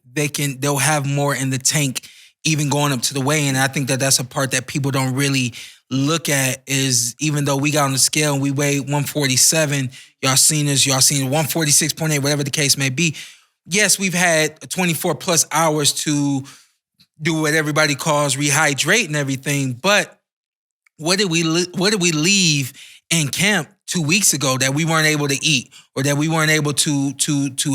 [SPEAKER 1] they'll have more in the tank even going up to the weigh-in. I think that's a part that people don't really look at is even though we got on the scale and we weigh 147, y'all seen 146.8, whatever the case may be. Yes, we've had 24 plus hours to do what everybody calls rehydrate and everything, but what did we leave in camp 2 weeks ago that we weren't able to eat or that we weren't able to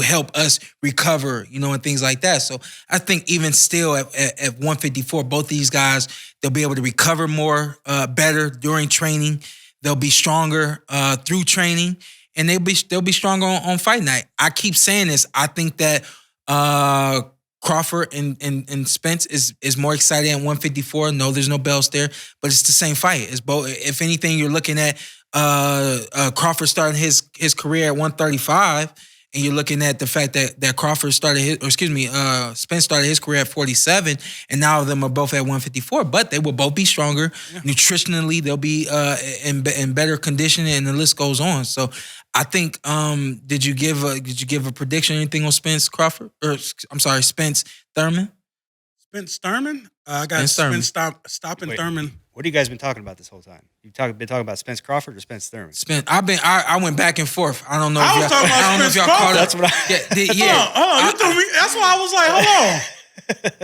[SPEAKER 1] help us recover, and things like that. So I think even still at 154, both these guys, they'll be able to recover more, better during training. They'll be stronger through training, and they'll be stronger on fight night. I keep saying this. I think that Crawford and Spence is more exciting at 154. No, there's no belts there, but it's the same fight. It's both. If anything, you're looking at Crawford starting his career at 135, and you're looking at the fact that Crawford Spence started his career at 47, and now them are both at 154. But they will both be stronger nutritionally. They'll be in better condition, and the list goes on. So I think did you give a prediction or anything on Spence Crawford Spence Thurman?
[SPEAKER 2] Spence Thurman? I got Spence stopping Thurman.
[SPEAKER 3] What have you guys been talking about this whole time? You've been talking about Spence Crawford or Spence Thurman?
[SPEAKER 1] I went back and forth. I don't know.
[SPEAKER 2] I was talking about Spence Crawford.
[SPEAKER 3] That's what
[SPEAKER 2] Hold on. You threw me. That's why I was like, hold on.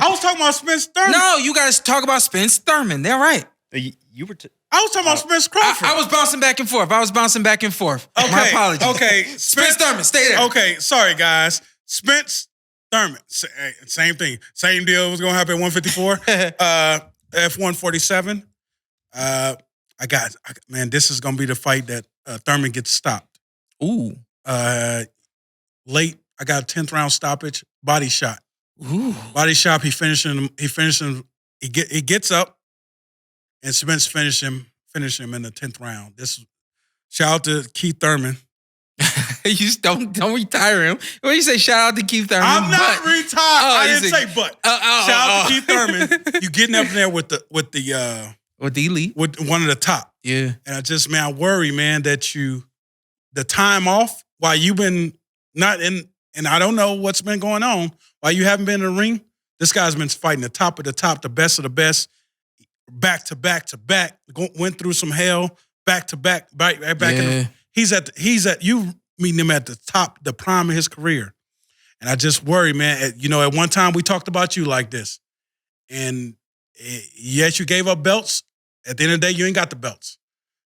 [SPEAKER 2] I was talking about Spence Thurman.
[SPEAKER 1] No, you guys talk about Spence Thurman. They're right.
[SPEAKER 3] You were.
[SPEAKER 2] I was talking about Spence Crawford.
[SPEAKER 1] I was bouncing back and forth. Okay. My apologies.
[SPEAKER 2] Okay.
[SPEAKER 1] Spence Thurman, stay there.
[SPEAKER 2] Okay. Sorry, guys. Spence Thurman. Same thing. Same deal was going to happen at 154. F147. This is going to be the fight that Thurman gets stopped.
[SPEAKER 1] Ooh.
[SPEAKER 2] Late, I got a 10th round stoppage, body shot.
[SPEAKER 1] Ooh.
[SPEAKER 2] Body shop. He gets up, and Spence finish him in the 10th round. Shout out to Keith Thurman.
[SPEAKER 1] You just don't retire him. When you say shout out to Keith Thurman,
[SPEAKER 2] I'm not retired. I didn't say but. Shout out to Keith Thurman. You getting up there with the
[SPEAKER 1] elite,
[SPEAKER 2] with one of the top.
[SPEAKER 1] Yeah.
[SPEAKER 2] And I worry, man, that the time off while you've been not in, and I don't know what's been going on while you haven't been in the ring. This guy's been fighting the top of the top, the best of the best, back to back to back. Went through some hell, back to back, right back.
[SPEAKER 1] Yeah.
[SPEAKER 2] He's at you meeting him at the top, the prime of his career. And I just worry, man. At one time we talked about you like this. And yes, you gave up belts. At the end of the day, you ain't got the belts.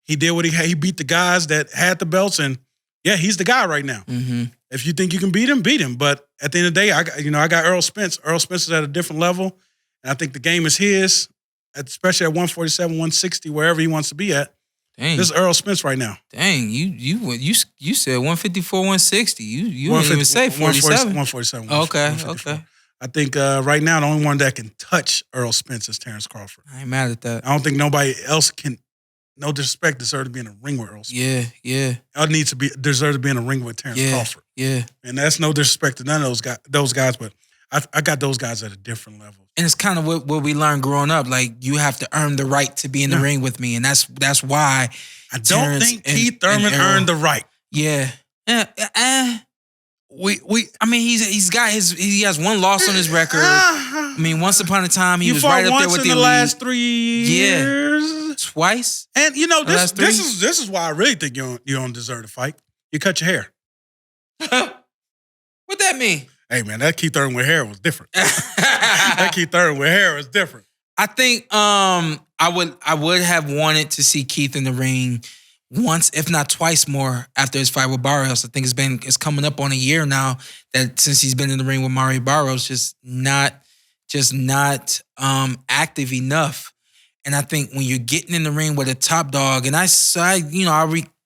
[SPEAKER 2] He did what he had. He beat the guys that had the belts. And yeah, he's the guy right now.
[SPEAKER 1] Mm-hmm.
[SPEAKER 2] If you think you can beat him, beat him. But at the end of the day, I got Errol Spence. Errol Spence is at a different level. And I think the game is his, especially at 147, 160, wherever he wants to be at.
[SPEAKER 1] Dang.
[SPEAKER 2] This is Errol Spence right now.
[SPEAKER 1] Dang, you said 154, 160. You didn't even say 47.
[SPEAKER 2] 147.
[SPEAKER 1] Oh, okay.
[SPEAKER 2] I think right now the only one that can touch Errol Spence is Terrence Crawford.
[SPEAKER 1] I ain't mad at that.
[SPEAKER 2] I don't think nobody else can, no disrespect, deserve to be in a ring with Errol Spence.
[SPEAKER 1] Yeah.
[SPEAKER 2] I deserve to be in a ring with Terrence Crawford.
[SPEAKER 1] Yeah.
[SPEAKER 2] And that's no disrespect to none of those guys, but I got those guys at a different level.
[SPEAKER 1] And it's kind of what we learned growing up. Like, you have to earn the right to be in the ring with me. And that's why
[SPEAKER 2] I don't think Keith Thurman earned the right.
[SPEAKER 1] Yeah. I mean, he has one loss on his record. I mean, once upon a time he was right up there with the elite.
[SPEAKER 2] last 3 years.
[SPEAKER 1] Yeah. Twice.
[SPEAKER 2] And this is why I really think you don't deserve to fight. You cut your hair.
[SPEAKER 1] What that mean?
[SPEAKER 2] Hey man, that Keith Thurman with hair was different. That Keith Thurman with hair was different.
[SPEAKER 1] I think I would have wanted to see Keith in the ring once, if not twice more, after his fight with Barrios. I think it's coming up on a year now that since he's been in the ring with Mario Barrios, just not active enough. And I think when you're getting in the ring with a top dog, and I'll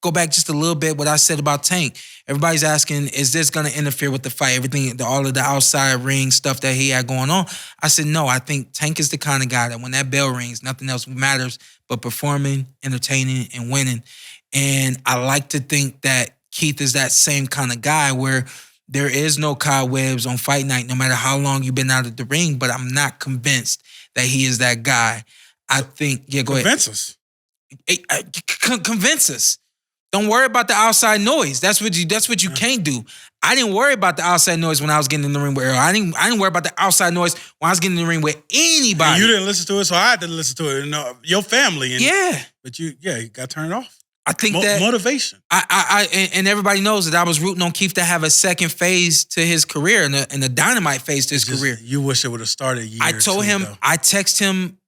[SPEAKER 1] go back just a little bit what I said about Tank. Everybody's asking, is this going to interfere with the fight? Everything, all of the outside ring stuff that he had going on. I said, no, I think Tank is the kind of guy that when that bell rings, nothing else matters but performing, entertaining, and winning. And I like to think that Keith is that same kind of guy where there is no cobwebs on fight night, no matter how long you've been out of the ring, but I'm not convinced that he is that guy. I think, go ahead.
[SPEAKER 2] Convince us.
[SPEAKER 1] Convince us. Don't worry about the outside noise. That's what you can't do. I didn't worry about the outside noise when I was getting in the ring with Earl. I didn't worry about the outside noise when I was getting in the ring with anybody.
[SPEAKER 2] And you didn't listen to it, so I had to listen to it. Your family. But you got to turn it off.
[SPEAKER 1] I think that
[SPEAKER 2] motivation.
[SPEAKER 1] And everybody knows that I was rooting on Keith to have a second phase to his career and a dynamite phase to his career.
[SPEAKER 2] You wish it would have started a year.
[SPEAKER 1] I told him, I texted him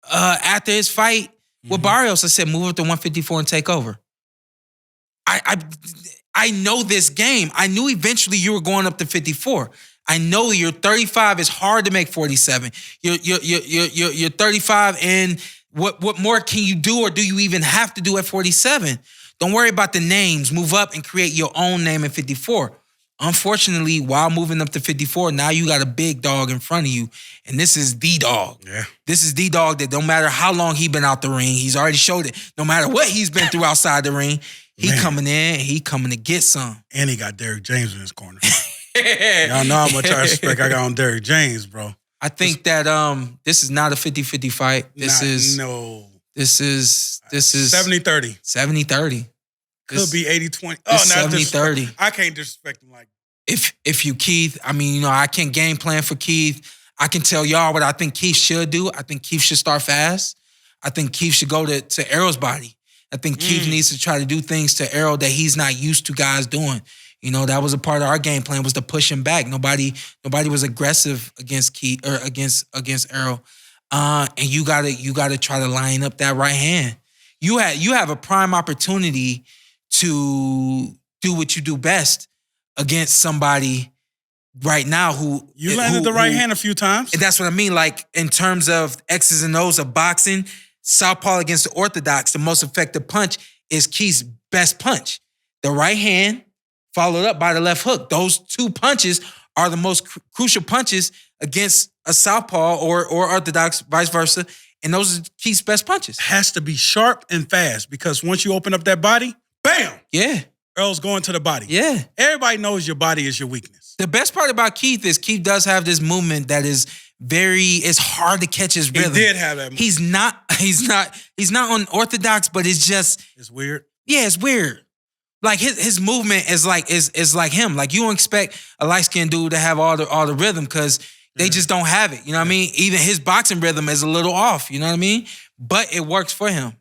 [SPEAKER 1] after his fight with Barrios. I said, move up to 154 and take over. I know this game. I knew eventually you were going up to 54. I know you're 35. It's hard to make 47. You're 35, and what more can you do, or do you even have to do at 47? Don't worry about the names. Move up and create your own name at 54. Unfortunately, while moving up to 54, now you got a big dog in front of you, and this is the dog.
[SPEAKER 2] Yeah.
[SPEAKER 1] This is the dog that no matter how long he been out the ring, he's already showed it. No matter what he's been through outside the ring, he coming in, he coming to get some.
[SPEAKER 2] And he got Derrick James in his corner. Y'all know how much I respect I got on Derrick James, bro.
[SPEAKER 1] I think that this is not a 50-50 fight. This is
[SPEAKER 2] 70-30.
[SPEAKER 1] 70-30.
[SPEAKER 2] Could be 80-20.
[SPEAKER 1] Oh, not 70-30.
[SPEAKER 2] I can't disrespect him like
[SPEAKER 1] that. If you Keith, I mean, I can't game plan for Keith. I can tell y'all what I think Keith should do. I think Keith should start fast. I think Keith should go to Errol's body. I think Keith needs to try to do things to Errol that he's not used to guys doing. That was a part of our game plan, was to push him back. Nobody was aggressive against Keith or against Errol. And you gotta try to line up that right hand. You have a prime opportunity to do what you do best against somebody right now who
[SPEAKER 2] you landed the right hand a few times.
[SPEAKER 1] And that's what I mean. Like, in terms of X's and O's of boxing, southpaw against the orthodox, the most effective punch is Keith's best punch. The right hand followed up by the left hook. Those two punches are the most crucial punches against a southpaw or orthodox, vice versa. And those are Keith's best punches.
[SPEAKER 2] Has to be sharp and fast because once you open up that body, bam!
[SPEAKER 1] Yeah.
[SPEAKER 2] Earl's going to the body.
[SPEAKER 1] Yeah.
[SPEAKER 2] Everybody knows your body is your weakness.
[SPEAKER 1] The best part about Keith is Keith does have this movement that is it's hard to catch his rhythm.
[SPEAKER 2] He did have that movement.
[SPEAKER 1] He's not unorthodox, but it's
[SPEAKER 2] weird.
[SPEAKER 1] Yeah, it's weird. Like his movement is like him. Like you don't expect a light-skinned dude to have all the rhythm because they just don't have it. You know what I mean? Even his boxing rhythm is a little off. You know what I mean? But it works for him.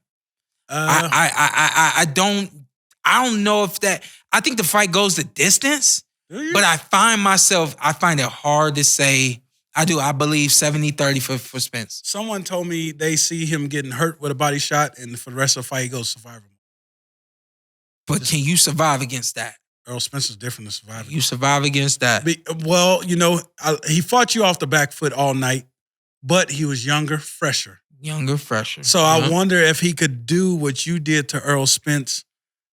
[SPEAKER 1] I don't know if that. I think the fight goes the distance, but I find it hard to say. I do. I believe 70-30 for Spence.
[SPEAKER 2] Someone told me they see him getting hurt with a body shot, and for the rest of the fight, he goes survivor.
[SPEAKER 1] But can you survive against that?
[SPEAKER 2] Earl Spence is different than survivor.
[SPEAKER 1] You survive against that.
[SPEAKER 2] Well, he fought you off the back foot all night, but he was younger, fresher.
[SPEAKER 1] So
[SPEAKER 2] I wonder if he could do what you did to Earl Spence.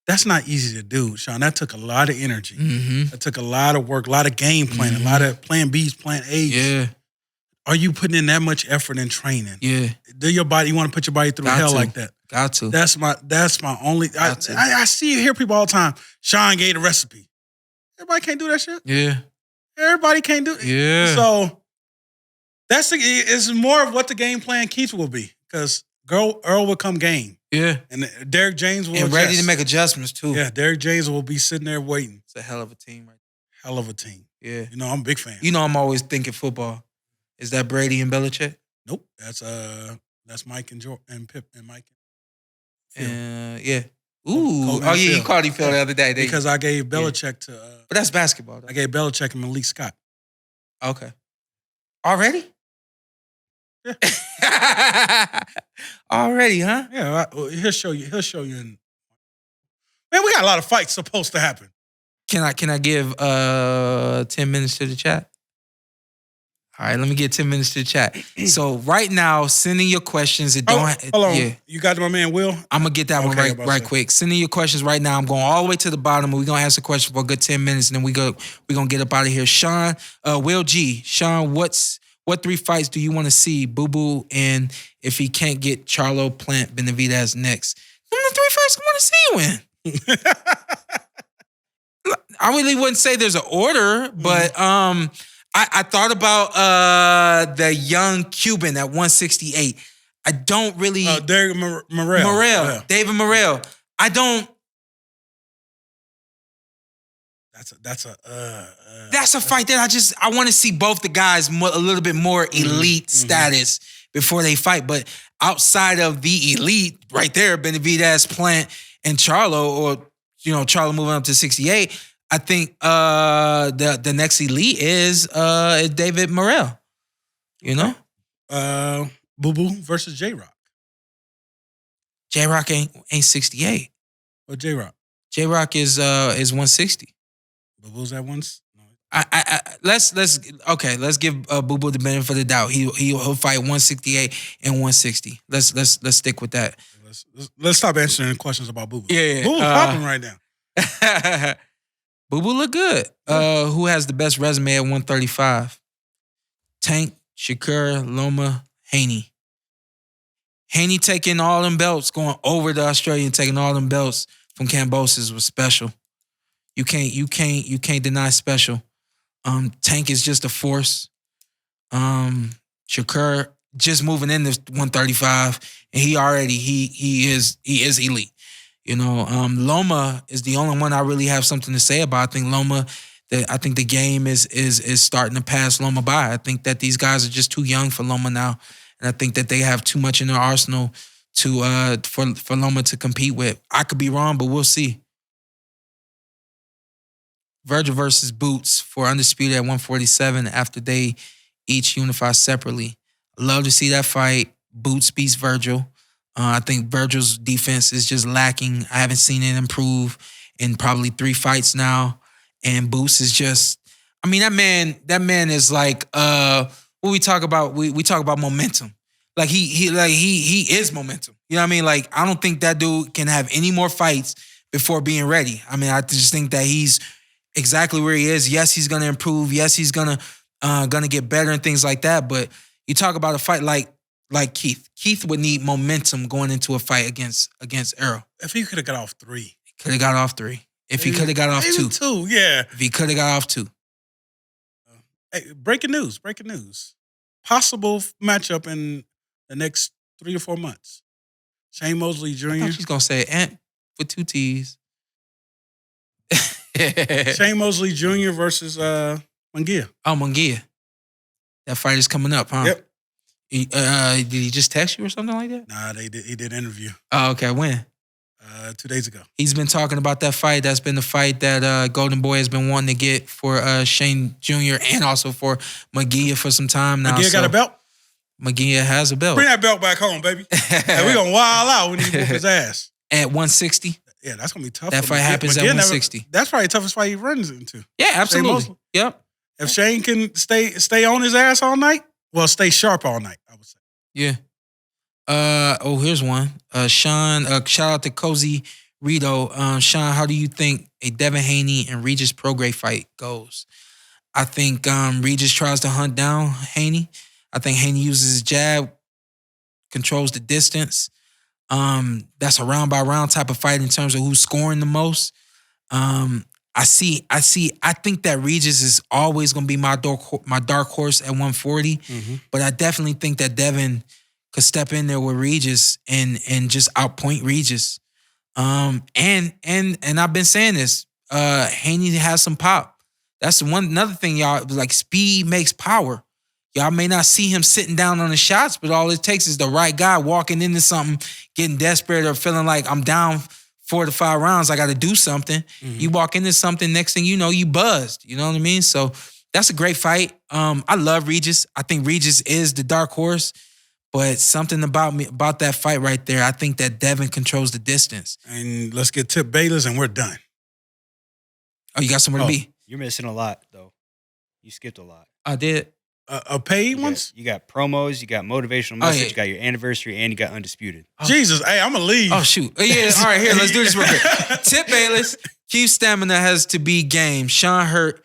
[SPEAKER 2] That's not easy to do, Shawn. That took a lot of energy.
[SPEAKER 1] Mm-hmm.
[SPEAKER 2] That took a lot of work, a lot of game planning, a lot of plan Bs, plan As.
[SPEAKER 1] Yeah.
[SPEAKER 2] Are you putting in that much effort in training?
[SPEAKER 1] Yeah.
[SPEAKER 2] You want to put your body through hell like that?
[SPEAKER 1] Got to.
[SPEAKER 2] That's my only. I hear people all the time. Shawn gave the recipe. Everybody can't do that shit.
[SPEAKER 1] Yeah.
[SPEAKER 2] Everybody can't do it.
[SPEAKER 1] Yeah.
[SPEAKER 2] So it's more of what the game plan Keith will be because Earl will come game.
[SPEAKER 1] Yeah.
[SPEAKER 2] And Derek James will
[SPEAKER 1] and ready to make adjustments too.
[SPEAKER 2] Yeah, Derek James will be sitting there waiting.
[SPEAKER 1] It's a hell of a team, right?
[SPEAKER 2] Hell of a team.
[SPEAKER 1] Yeah.
[SPEAKER 2] I'm a big fan.
[SPEAKER 1] I'm always thinking football. Is that Brady and Belichick?
[SPEAKER 2] Nope. That's Mike and Pip and Mike.
[SPEAKER 1] Yeah. Ooh. Oh, yeah, you called him Phil the other day.
[SPEAKER 2] Because I gave Belichick to...
[SPEAKER 1] but that's basketball, though.
[SPEAKER 2] I gave Belichick and Malik Scott.
[SPEAKER 1] Okay. Already?
[SPEAKER 2] Yeah.
[SPEAKER 1] Already, huh?
[SPEAKER 2] Yeah. He'll show you. Man, we got a lot of fights supposed to happen.
[SPEAKER 1] Can I give 10 minutes to the chat? All right, let me get 10 minutes to the chat. So right now, send in your questions.
[SPEAKER 2] Hold on. Yeah. You got my man Will?
[SPEAKER 1] I'm going to get that one right quick. Send in your questions right now. I'm going all the way to the bottom. We're going to answer questions for a good 10 minutes, and then we're going to get up out of here. Shawn, Will G. Shawn, what 3 fights do you want to see Boo-Boo in if he can't get Charlo, Plant, Benavidez next? Them the 3 fights I want to see you in. I really wouldn't say there's an order, but I thought about the young Cuban at 168. I don't really...
[SPEAKER 2] Derek Morrell.
[SPEAKER 1] Yeah. David Morrell. I don't...
[SPEAKER 2] That's
[SPEAKER 1] a fight that I want to see both the guys a little bit more elite status before they fight. But outside of the elite, right there, Benavidez, Plant, and Charlo, or Charlo moving up to 68, I think the next elite is David Morrell.
[SPEAKER 2] Boo Boo versus J-Rock.
[SPEAKER 1] J-Rock ain't 68.
[SPEAKER 2] What J-Rock?
[SPEAKER 1] J-Rock is 160.
[SPEAKER 2] Boo Boo's at once.
[SPEAKER 1] Let's give Boo Boo the benefit of the doubt. He'll fight 168 and 160. Let's stick with that.
[SPEAKER 2] Let's stop answering questions about Boo Boo.
[SPEAKER 1] Yeah.
[SPEAKER 2] Boo Boo's popping right now.
[SPEAKER 1] Boo Boo look good. Who has the best resume at 135? Tank, Shakur, Loma, Haney. Haney taking all them belts, going over to Australia and taking all them belts from Kambosos was special. You can't deny special. Tank is just a force. Shakur just moving in this 135, and he is elite. Loma is the only one I really have something to say about. I think the game is starting to pass Loma by. I think that these guys are just too young for Loma now, and I think that they have too much in their arsenal for Loma to compete with. I could be wrong, but we'll see. Virgil versus Boots for Undisputed at 147 after they each unify separately. Love to see that fight. Boots beats Virgil. I think Virgil's defense is just lacking. I haven't seen it improve in probably 3 fights now. And Boots is just, that man is like, what we talk about, we talk about momentum. Like he is momentum. You know what I mean? Like, I don't think that dude can have any more fights before being ready. I just think that he's exactly where he is. Yes, he's going to improve. Yes, he's going to gonna get better and things like that. But you talk about a fight like Keith. Keith would need momentum going into a fight against Errol.
[SPEAKER 2] If he could have got off 3.
[SPEAKER 1] Could have got off 3. If he could have got off 2.
[SPEAKER 2] 2, yeah.
[SPEAKER 1] If he could have got off 2.
[SPEAKER 2] Hey, breaking news. Possible matchup in the next 3 to 4 months. Shane Mosley Jr.
[SPEAKER 1] I thought she's going to say Ant with 2 T's.
[SPEAKER 2] Shane Mosley Jr. versus Munguia.
[SPEAKER 1] Oh, Munguia. That fight is coming up, huh?
[SPEAKER 2] Yep.
[SPEAKER 1] Did he just text you or something like that?
[SPEAKER 2] Nah, he did an interview.
[SPEAKER 1] Oh, okay. When?
[SPEAKER 2] 2 days ago.
[SPEAKER 1] He's been talking about that fight. That's been the fight that Golden Boy has been wanting to get for Shane Jr. and also for Munguia for some time now.
[SPEAKER 2] Munguia got a belt?
[SPEAKER 1] Munguia has a belt.
[SPEAKER 2] Bring that belt back home, baby. Hey, we're going to wild out when he whoop his ass.
[SPEAKER 1] At 160?
[SPEAKER 2] Yeah, that's going to be tough.
[SPEAKER 1] That fight happens at 160.
[SPEAKER 2] That's probably the toughest fight he runs into.
[SPEAKER 1] Yeah, absolutely. Yep.
[SPEAKER 2] If Shane can stay on his ass all night, well, stay sharp all night, I would say.
[SPEAKER 1] Yeah. Here's one. Sean, shout out to Cozy Rito. Sean, how do you think a Devin Haney and Regis Prograis fight goes? I think Regis tries to hunt down Haney. I think Haney uses his jab, controls the distance. That's a round by round type of fight in terms of who's scoring the most. I think that Regis is always going to be my dark horse at 140, but I definitely think that Devin could step in there with Regis and just outpoint Regis. And I've been saying this. Haney has some pop. That's another thing, y'all. Like, speed makes power. Y'all may not see him sitting down on the shots, but all it takes is the right guy walking into something, getting desperate or feeling like I'm down 4 to 5 rounds, I got to do something. You walk into something, next thing you know, you buzzed. You know what I mean? So that's a great fight. I love Regis. I think Regis is the dark horse, but something about that fight right there, I think that Devin controls the distance.
[SPEAKER 2] And let's get Tip Bayless and we're done.
[SPEAKER 1] Oh, you got somewhere to be?
[SPEAKER 3] You're missing a lot, though. You skipped a lot.
[SPEAKER 1] I did.
[SPEAKER 2] Paid ones?
[SPEAKER 3] You got promos, you got motivational message, you got your anniversary, and you got Undisputed.
[SPEAKER 2] Jesus, hey, I'm going to leave.
[SPEAKER 1] Oh, shoot. Yeah, all right, here, let's do this real quick. Tip Bayless, Keith Stamina has to be game. Sean Hurt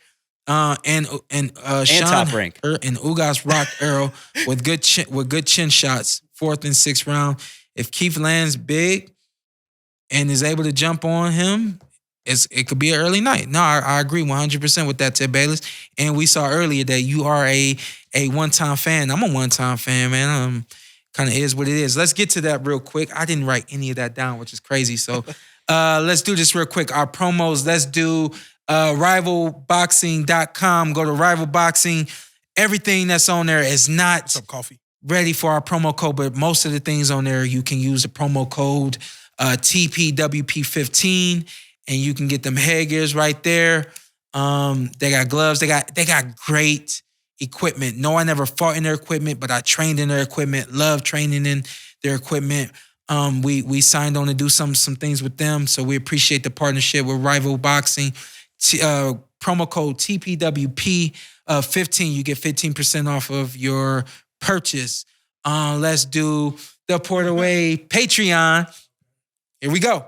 [SPEAKER 1] and Sean
[SPEAKER 3] Top Rank.
[SPEAKER 1] Hurt and Ugas Rock Arrow with good chin shots, 4th and 6th round. If Keith lands big and is able to jump on him, it could be an early night. No, I agree 100% with that, Tip Bayless. And we saw earlier that you are a one-time fan. I'm a one-time fan, man. Kind of is what it is. Let's get to that real quick. I didn't write any of that down, which is crazy. So let's do this real quick. Our promos, let's do rivalboxing.com. Go to Rival Boxing. Everything that's on there is not
[SPEAKER 2] What's up, coffee?
[SPEAKER 1] Ready for our promo code, but most of the things on there, you can use the promo code TPWP15. And you can get them headgears right there. They got gloves. They got great equipment. No, I never fought in their equipment, but I trained in their equipment. Love training in their equipment. We signed on to do some things with them, so we appreciate the partnership with Rival Boxing. Promo code TPWP15. You get 15% off of your purchase. Let's do the PorterWay Patreon. Here we go.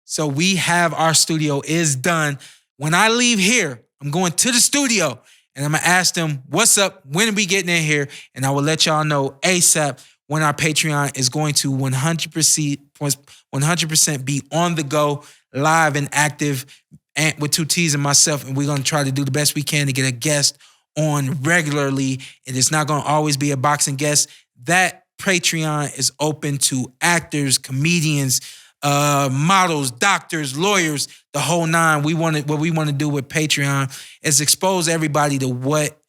[SPEAKER 1] So we have our studio is done. When I leave here, I'm going to the studio and I'm going to ask them, what's up? When are we getting in here? And I will let y'all know ASAP when our Patreon is going to 100% be on the go, live and active, and with 2 T's and myself. And we're going to try to do the best we can to get a guest on regularly. And it's not going to always be a boxing guest. That Patreon is open to actors, comedians, models, doctors, lawyers, the whole nine. What we want to do with Patreon is expose everybody to what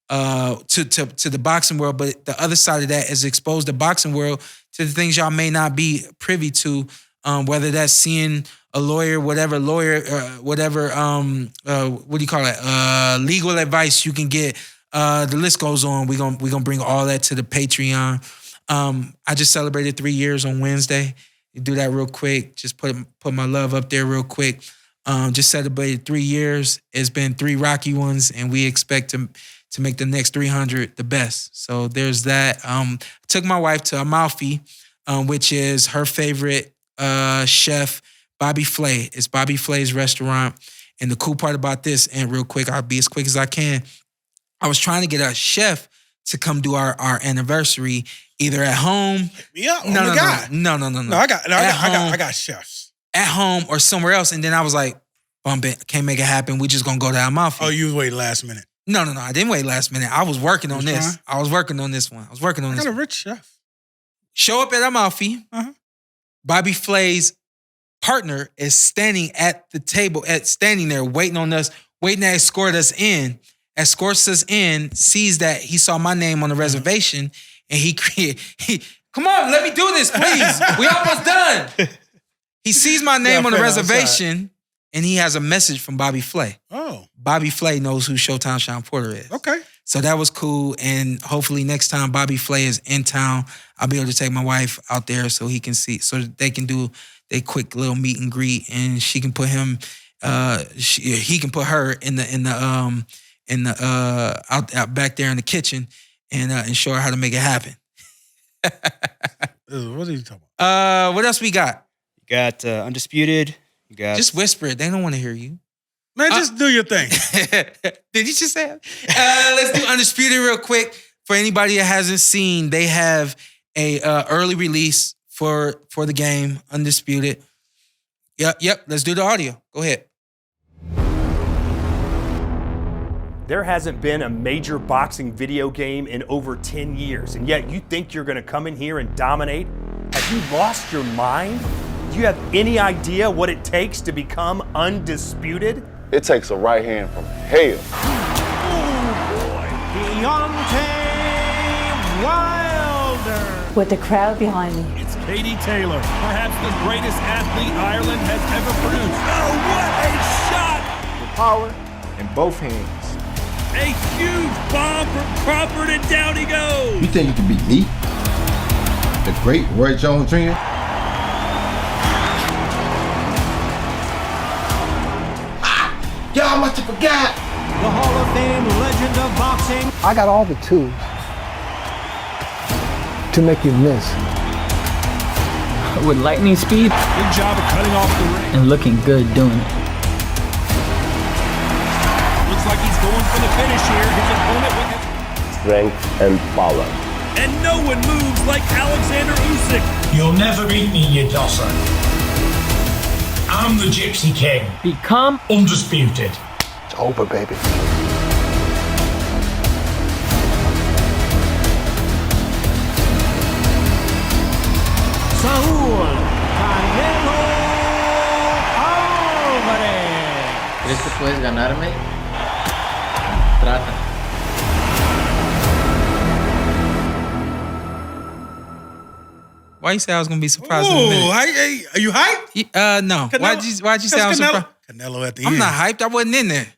[SPEAKER 1] to the boxing world, but the other side of that is expose the boxing world to the things y'all may not be privy to, whether that's seeing a lawyer, what do you call it? Legal advice you can get. The list goes on. We're gonna bring all that to the Patreon. I just celebrated 3 years on Wednesday. You do that real quick. Just put my love up there real quick. Just celebrated 3 years. It's been 3 rocky ones, and we expect to make the next 300 the best. So there's that. Took my wife to Amalfi, which is her favorite chef, Bobby Flay. It's Bobby Flay's restaurant. And the cool part about this, and real quick, I'll be as quick as I can. I was trying to get a chef to come do our anniversary either at home.
[SPEAKER 2] Yeah,
[SPEAKER 1] No,
[SPEAKER 2] I got chefs
[SPEAKER 1] at home or somewhere else. And then I was like, bump it, can't make it happen. We just gonna go to Amalfi.
[SPEAKER 2] Oh, you was waiting last minute.
[SPEAKER 1] No, I didn't wait last minute. I was working on this.
[SPEAKER 2] Trying?
[SPEAKER 1] I was working on this one. I
[SPEAKER 2] got a rich chef.
[SPEAKER 1] Show up at Amalfi. Bobby Flay's partner is standing at the table, standing there waiting on us, waiting to escort us in. Escorts us in, sees that he saw my name on the reservation, and he come on, let me do this, please. We almost done. He sees my name on the reservation, and he has a message from Bobby Flay.
[SPEAKER 2] Oh.
[SPEAKER 1] Bobby Flay knows who Showtime Sean Porter is.
[SPEAKER 2] Okay.
[SPEAKER 1] So that was cool, and hopefully next time Bobby Flay is in town, I'll be able to take my wife out there so he can see, so that they can do a quick little meet and greet, and she can put him, he can put her in the out back there in the kitchen and show her how to make it happen.
[SPEAKER 2] What are you talking about?
[SPEAKER 1] What else we got?
[SPEAKER 3] You got Undisputed. You got
[SPEAKER 1] Just whisper it. They don't want to hear you.
[SPEAKER 2] Man, just do your thing.
[SPEAKER 1] Did you just say it? Let's do Undisputed real quick. For anybody that hasn't seen, they have a early release for the game, Undisputed. Yep. Let's do the audio. Go ahead.
[SPEAKER 5] There hasn't been a major boxing video game in over 10 years, and yet you think you're gonna come in here and dominate? Have you lost your mind? Do you have any idea what it takes to become undisputed?
[SPEAKER 6] It takes a right hand from hell.
[SPEAKER 7] Deontay Wilder.
[SPEAKER 8] With the crowd behind me.
[SPEAKER 7] It's Katie Taylor, perhaps the greatest athlete Ireland has ever produced. Oh, what a shot!
[SPEAKER 6] With power in both hands.
[SPEAKER 7] A huge bomb from Crawford, and down he goes.
[SPEAKER 9] You think you can beat me? The great Roy Jones Jr.? Y'all must have forgot.
[SPEAKER 7] The Hall of Fame legend of boxing.
[SPEAKER 10] I got all the tools to make you miss.
[SPEAKER 11] With lightning speed.
[SPEAKER 7] Good job of cutting off the ring.
[SPEAKER 11] And looking good doing it.
[SPEAKER 7] Looks like he's going for the finish here. His opponent with it.
[SPEAKER 6] Strength and power.
[SPEAKER 7] And no one moves like Alexander Usyk.
[SPEAKER 12] You'll never beat me, you dosser. I'm the Gypsy King.
[SPEAKER 11] Become
[SPEAKER 12] undisputed.
[SPEAKER 10] It's over, baby.
[SPEAKER 7] Saúl Canelo Álvarez.
[SPEAKER 11] ¿Crees que puedes ganarme? Trata.
[SPEAKER 1] Why you say I was gonna be surprised in a minute?
[SPEAKER 2] Are you hyped?
[SPEAKER 1] No.
[SPEAKER 2] Canelo?
[SPEAKER 1] Why'd you say I was surprised?
[SPEAKER 2] Canelo at the
[SPEAKER 1] I'm
[SPEAKER 2] end.
[SPEAKER 1] not hyped. I wasn't in there.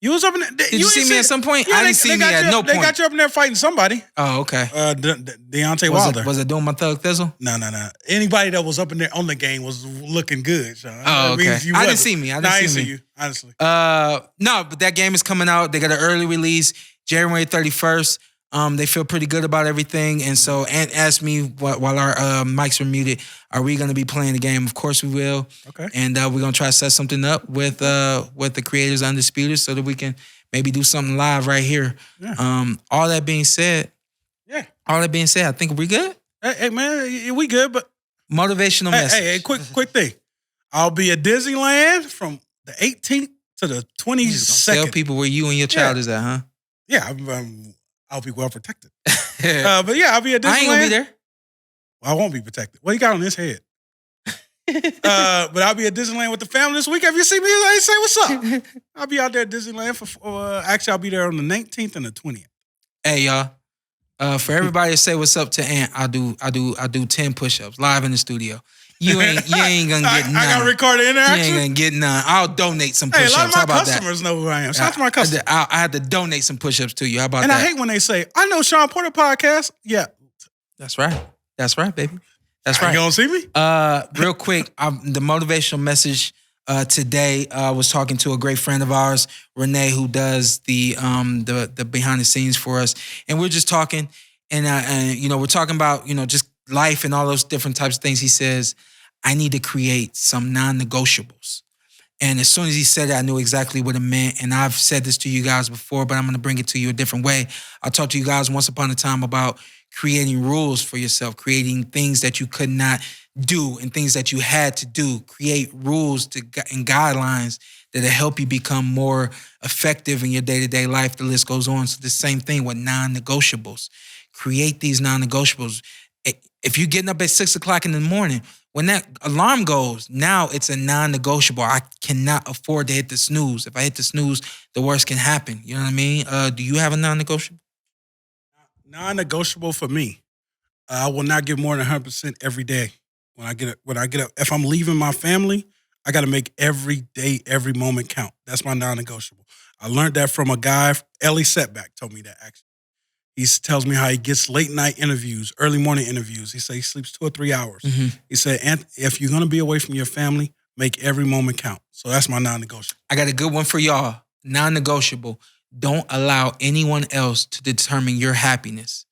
[SPEAKER 2] You was up in there.
[SPEAKER 1] Did you see me at some point? I didn't see me at no point.
[SPEAKER 2] They got you up in there fighting somebody.
[SPEAKER 1] Oh, okay.
[SPEAKER 2] Deontay Wilder.
[SPEAKER 1] Was it doing my Thug Thizzle?
[SPEAKER 2] No. Anybody that was up in there on the game was looking good, Sean.
[SPEAKER 1] Oh, okay. I didn't see me. I didn't see
[SPEAKER 2] you, honestly.
[SPEAKER 1] No, but that game is coming out. They got an early release, January 31st. They feel pretty good about everything. And so Ant asked me while our mics were muted, are we going to be playing the game? Of course we will.
[SPEAKER 2] Okay.
[SPEAKER 1] And we're going to try to set something up with the creators of Undisputed so that we can maybe do something live right here.
[SPEAKER 2] Yeah.
[SPEAKER 1] All that being said, I think we good.
[SPEAKER 2] Hey, man, we good, but
[SPEAKER 1] motivational message.
[SPEAKER 2] Hey, quick thing. I'll be at Disneyland from the 18th to the 22nd.
[SPEAKER 1] Tell people where you and your child is at, huh?
[SPEAKER 2] Yeah, I'll be well protected. But yeah, I'll be at Disneyland.
[SPEAKER 1] I ain't gonna be there.
[SPEAKER 2] Well, I won't be protected. What you got on his head? But I'll be at Disneyland with the family this week. Have you seen me? I say what's up. I'll be out there at Disneyland for. Actually, I'll be there on the 19th and the 20th.
[SPEAKER 1] Hey y'all, for everybody to say what's up to Ant, I do 10 push-ups live in the studio. You ain't gonna get none.
[SPEAKER 2] I got recorded interaction.
[SPEAKER 1] You ain't gonna get none. I'll donate some push-ups.
[SPEAKER 2] Hey, a lot
[SPEAKER 1] How
[SPEAKER 2] of my
[SPEAKER 1] about
[SPEAKER 2] customers
[SPEAKER 1] that?
[SPEAKER 2] know who I am. Shout out to my customers.
[SPEAKER 1] I had to donate some push-ups to you. How about
[SPEAKER 2] and
[SPEAKER 1] that?
[SPEAKER 2] I hate when they say, I know Sean Porter podcast. Yeah.
[SPEAKER 1] That's right, baby. That's right.
[SPEAKER 2] You gonna see me?
[SPEAKER 1] Real quick, the motivational message today was talking to a great friend of ours, Renee, who does the behind the scenes for us, and we're just talking, and we're talking about just life and all those different types of things. He says, I need to create some non-negotiables. And as soon as he said it, I knew exactly what it meant. And I've said this to you guys before, but I'm going to bring it to you a different way. I talked to you guys once upon a time about creating rules for yourself, creating things that you could not do and things that you had to do. Create rules and guidelines that'll help you become more effective in your day-to-day life. The list goes on. So the same thing with non-negotiables. Create these non-negotiables. If you're getting up at 6 o'clock in the morning, when that alarm goes, now it's a non-negotiable. I cannot afford to hit the snooze. If I hit the snooze, the worst can happen. You know what I mean? Do you have a non-negotiable?
[SPEAKER 2] Non-negotiable for me. I will not give more than 100% every day. When I get up, if I'm leaving my family, I got to make every day, every moment count. That's my non-negotiable. I learned that from a guy, Ellie Setback told me that actually. He tells me how he gets late night interviews, early morning interviews. He said he sleeps 2 or 3 hours. Mm-hmm. He said, if you're going to be away from your family, make every moment count. So that's my non-negotiable.
[SPEAKER 1] I got a good one for y'all. Non-negotiable. Don't allow anyone else to determine your happiness.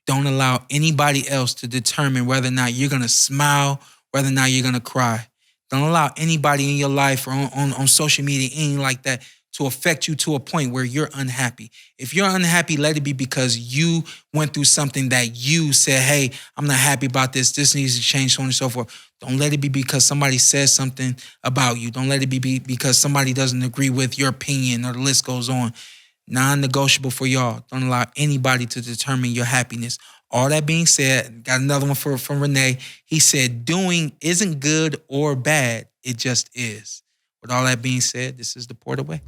[SPEAKER 1] Don't allow anybody else to determine whether or not you're going to smile, whether or not you're going to cry. Don't allow anybody in your life or on social media, anything like that, to affect you to a point where you're unhappy. If you're unhappy, let it be because you went through something that you said, hey, I'm not happy about this. This needs to change, so on and so forth. Don't let it be because somebody says something about you. Don't let it be because somebody doesn't agree with your opinion, or the list goes on. Non-negotiable for y'all. Don't allow anybody to determine your happiness. All that being said, got another one from Renee. He said, doing isn't good or bad. It just is. With all that being said, this is the PorterWay.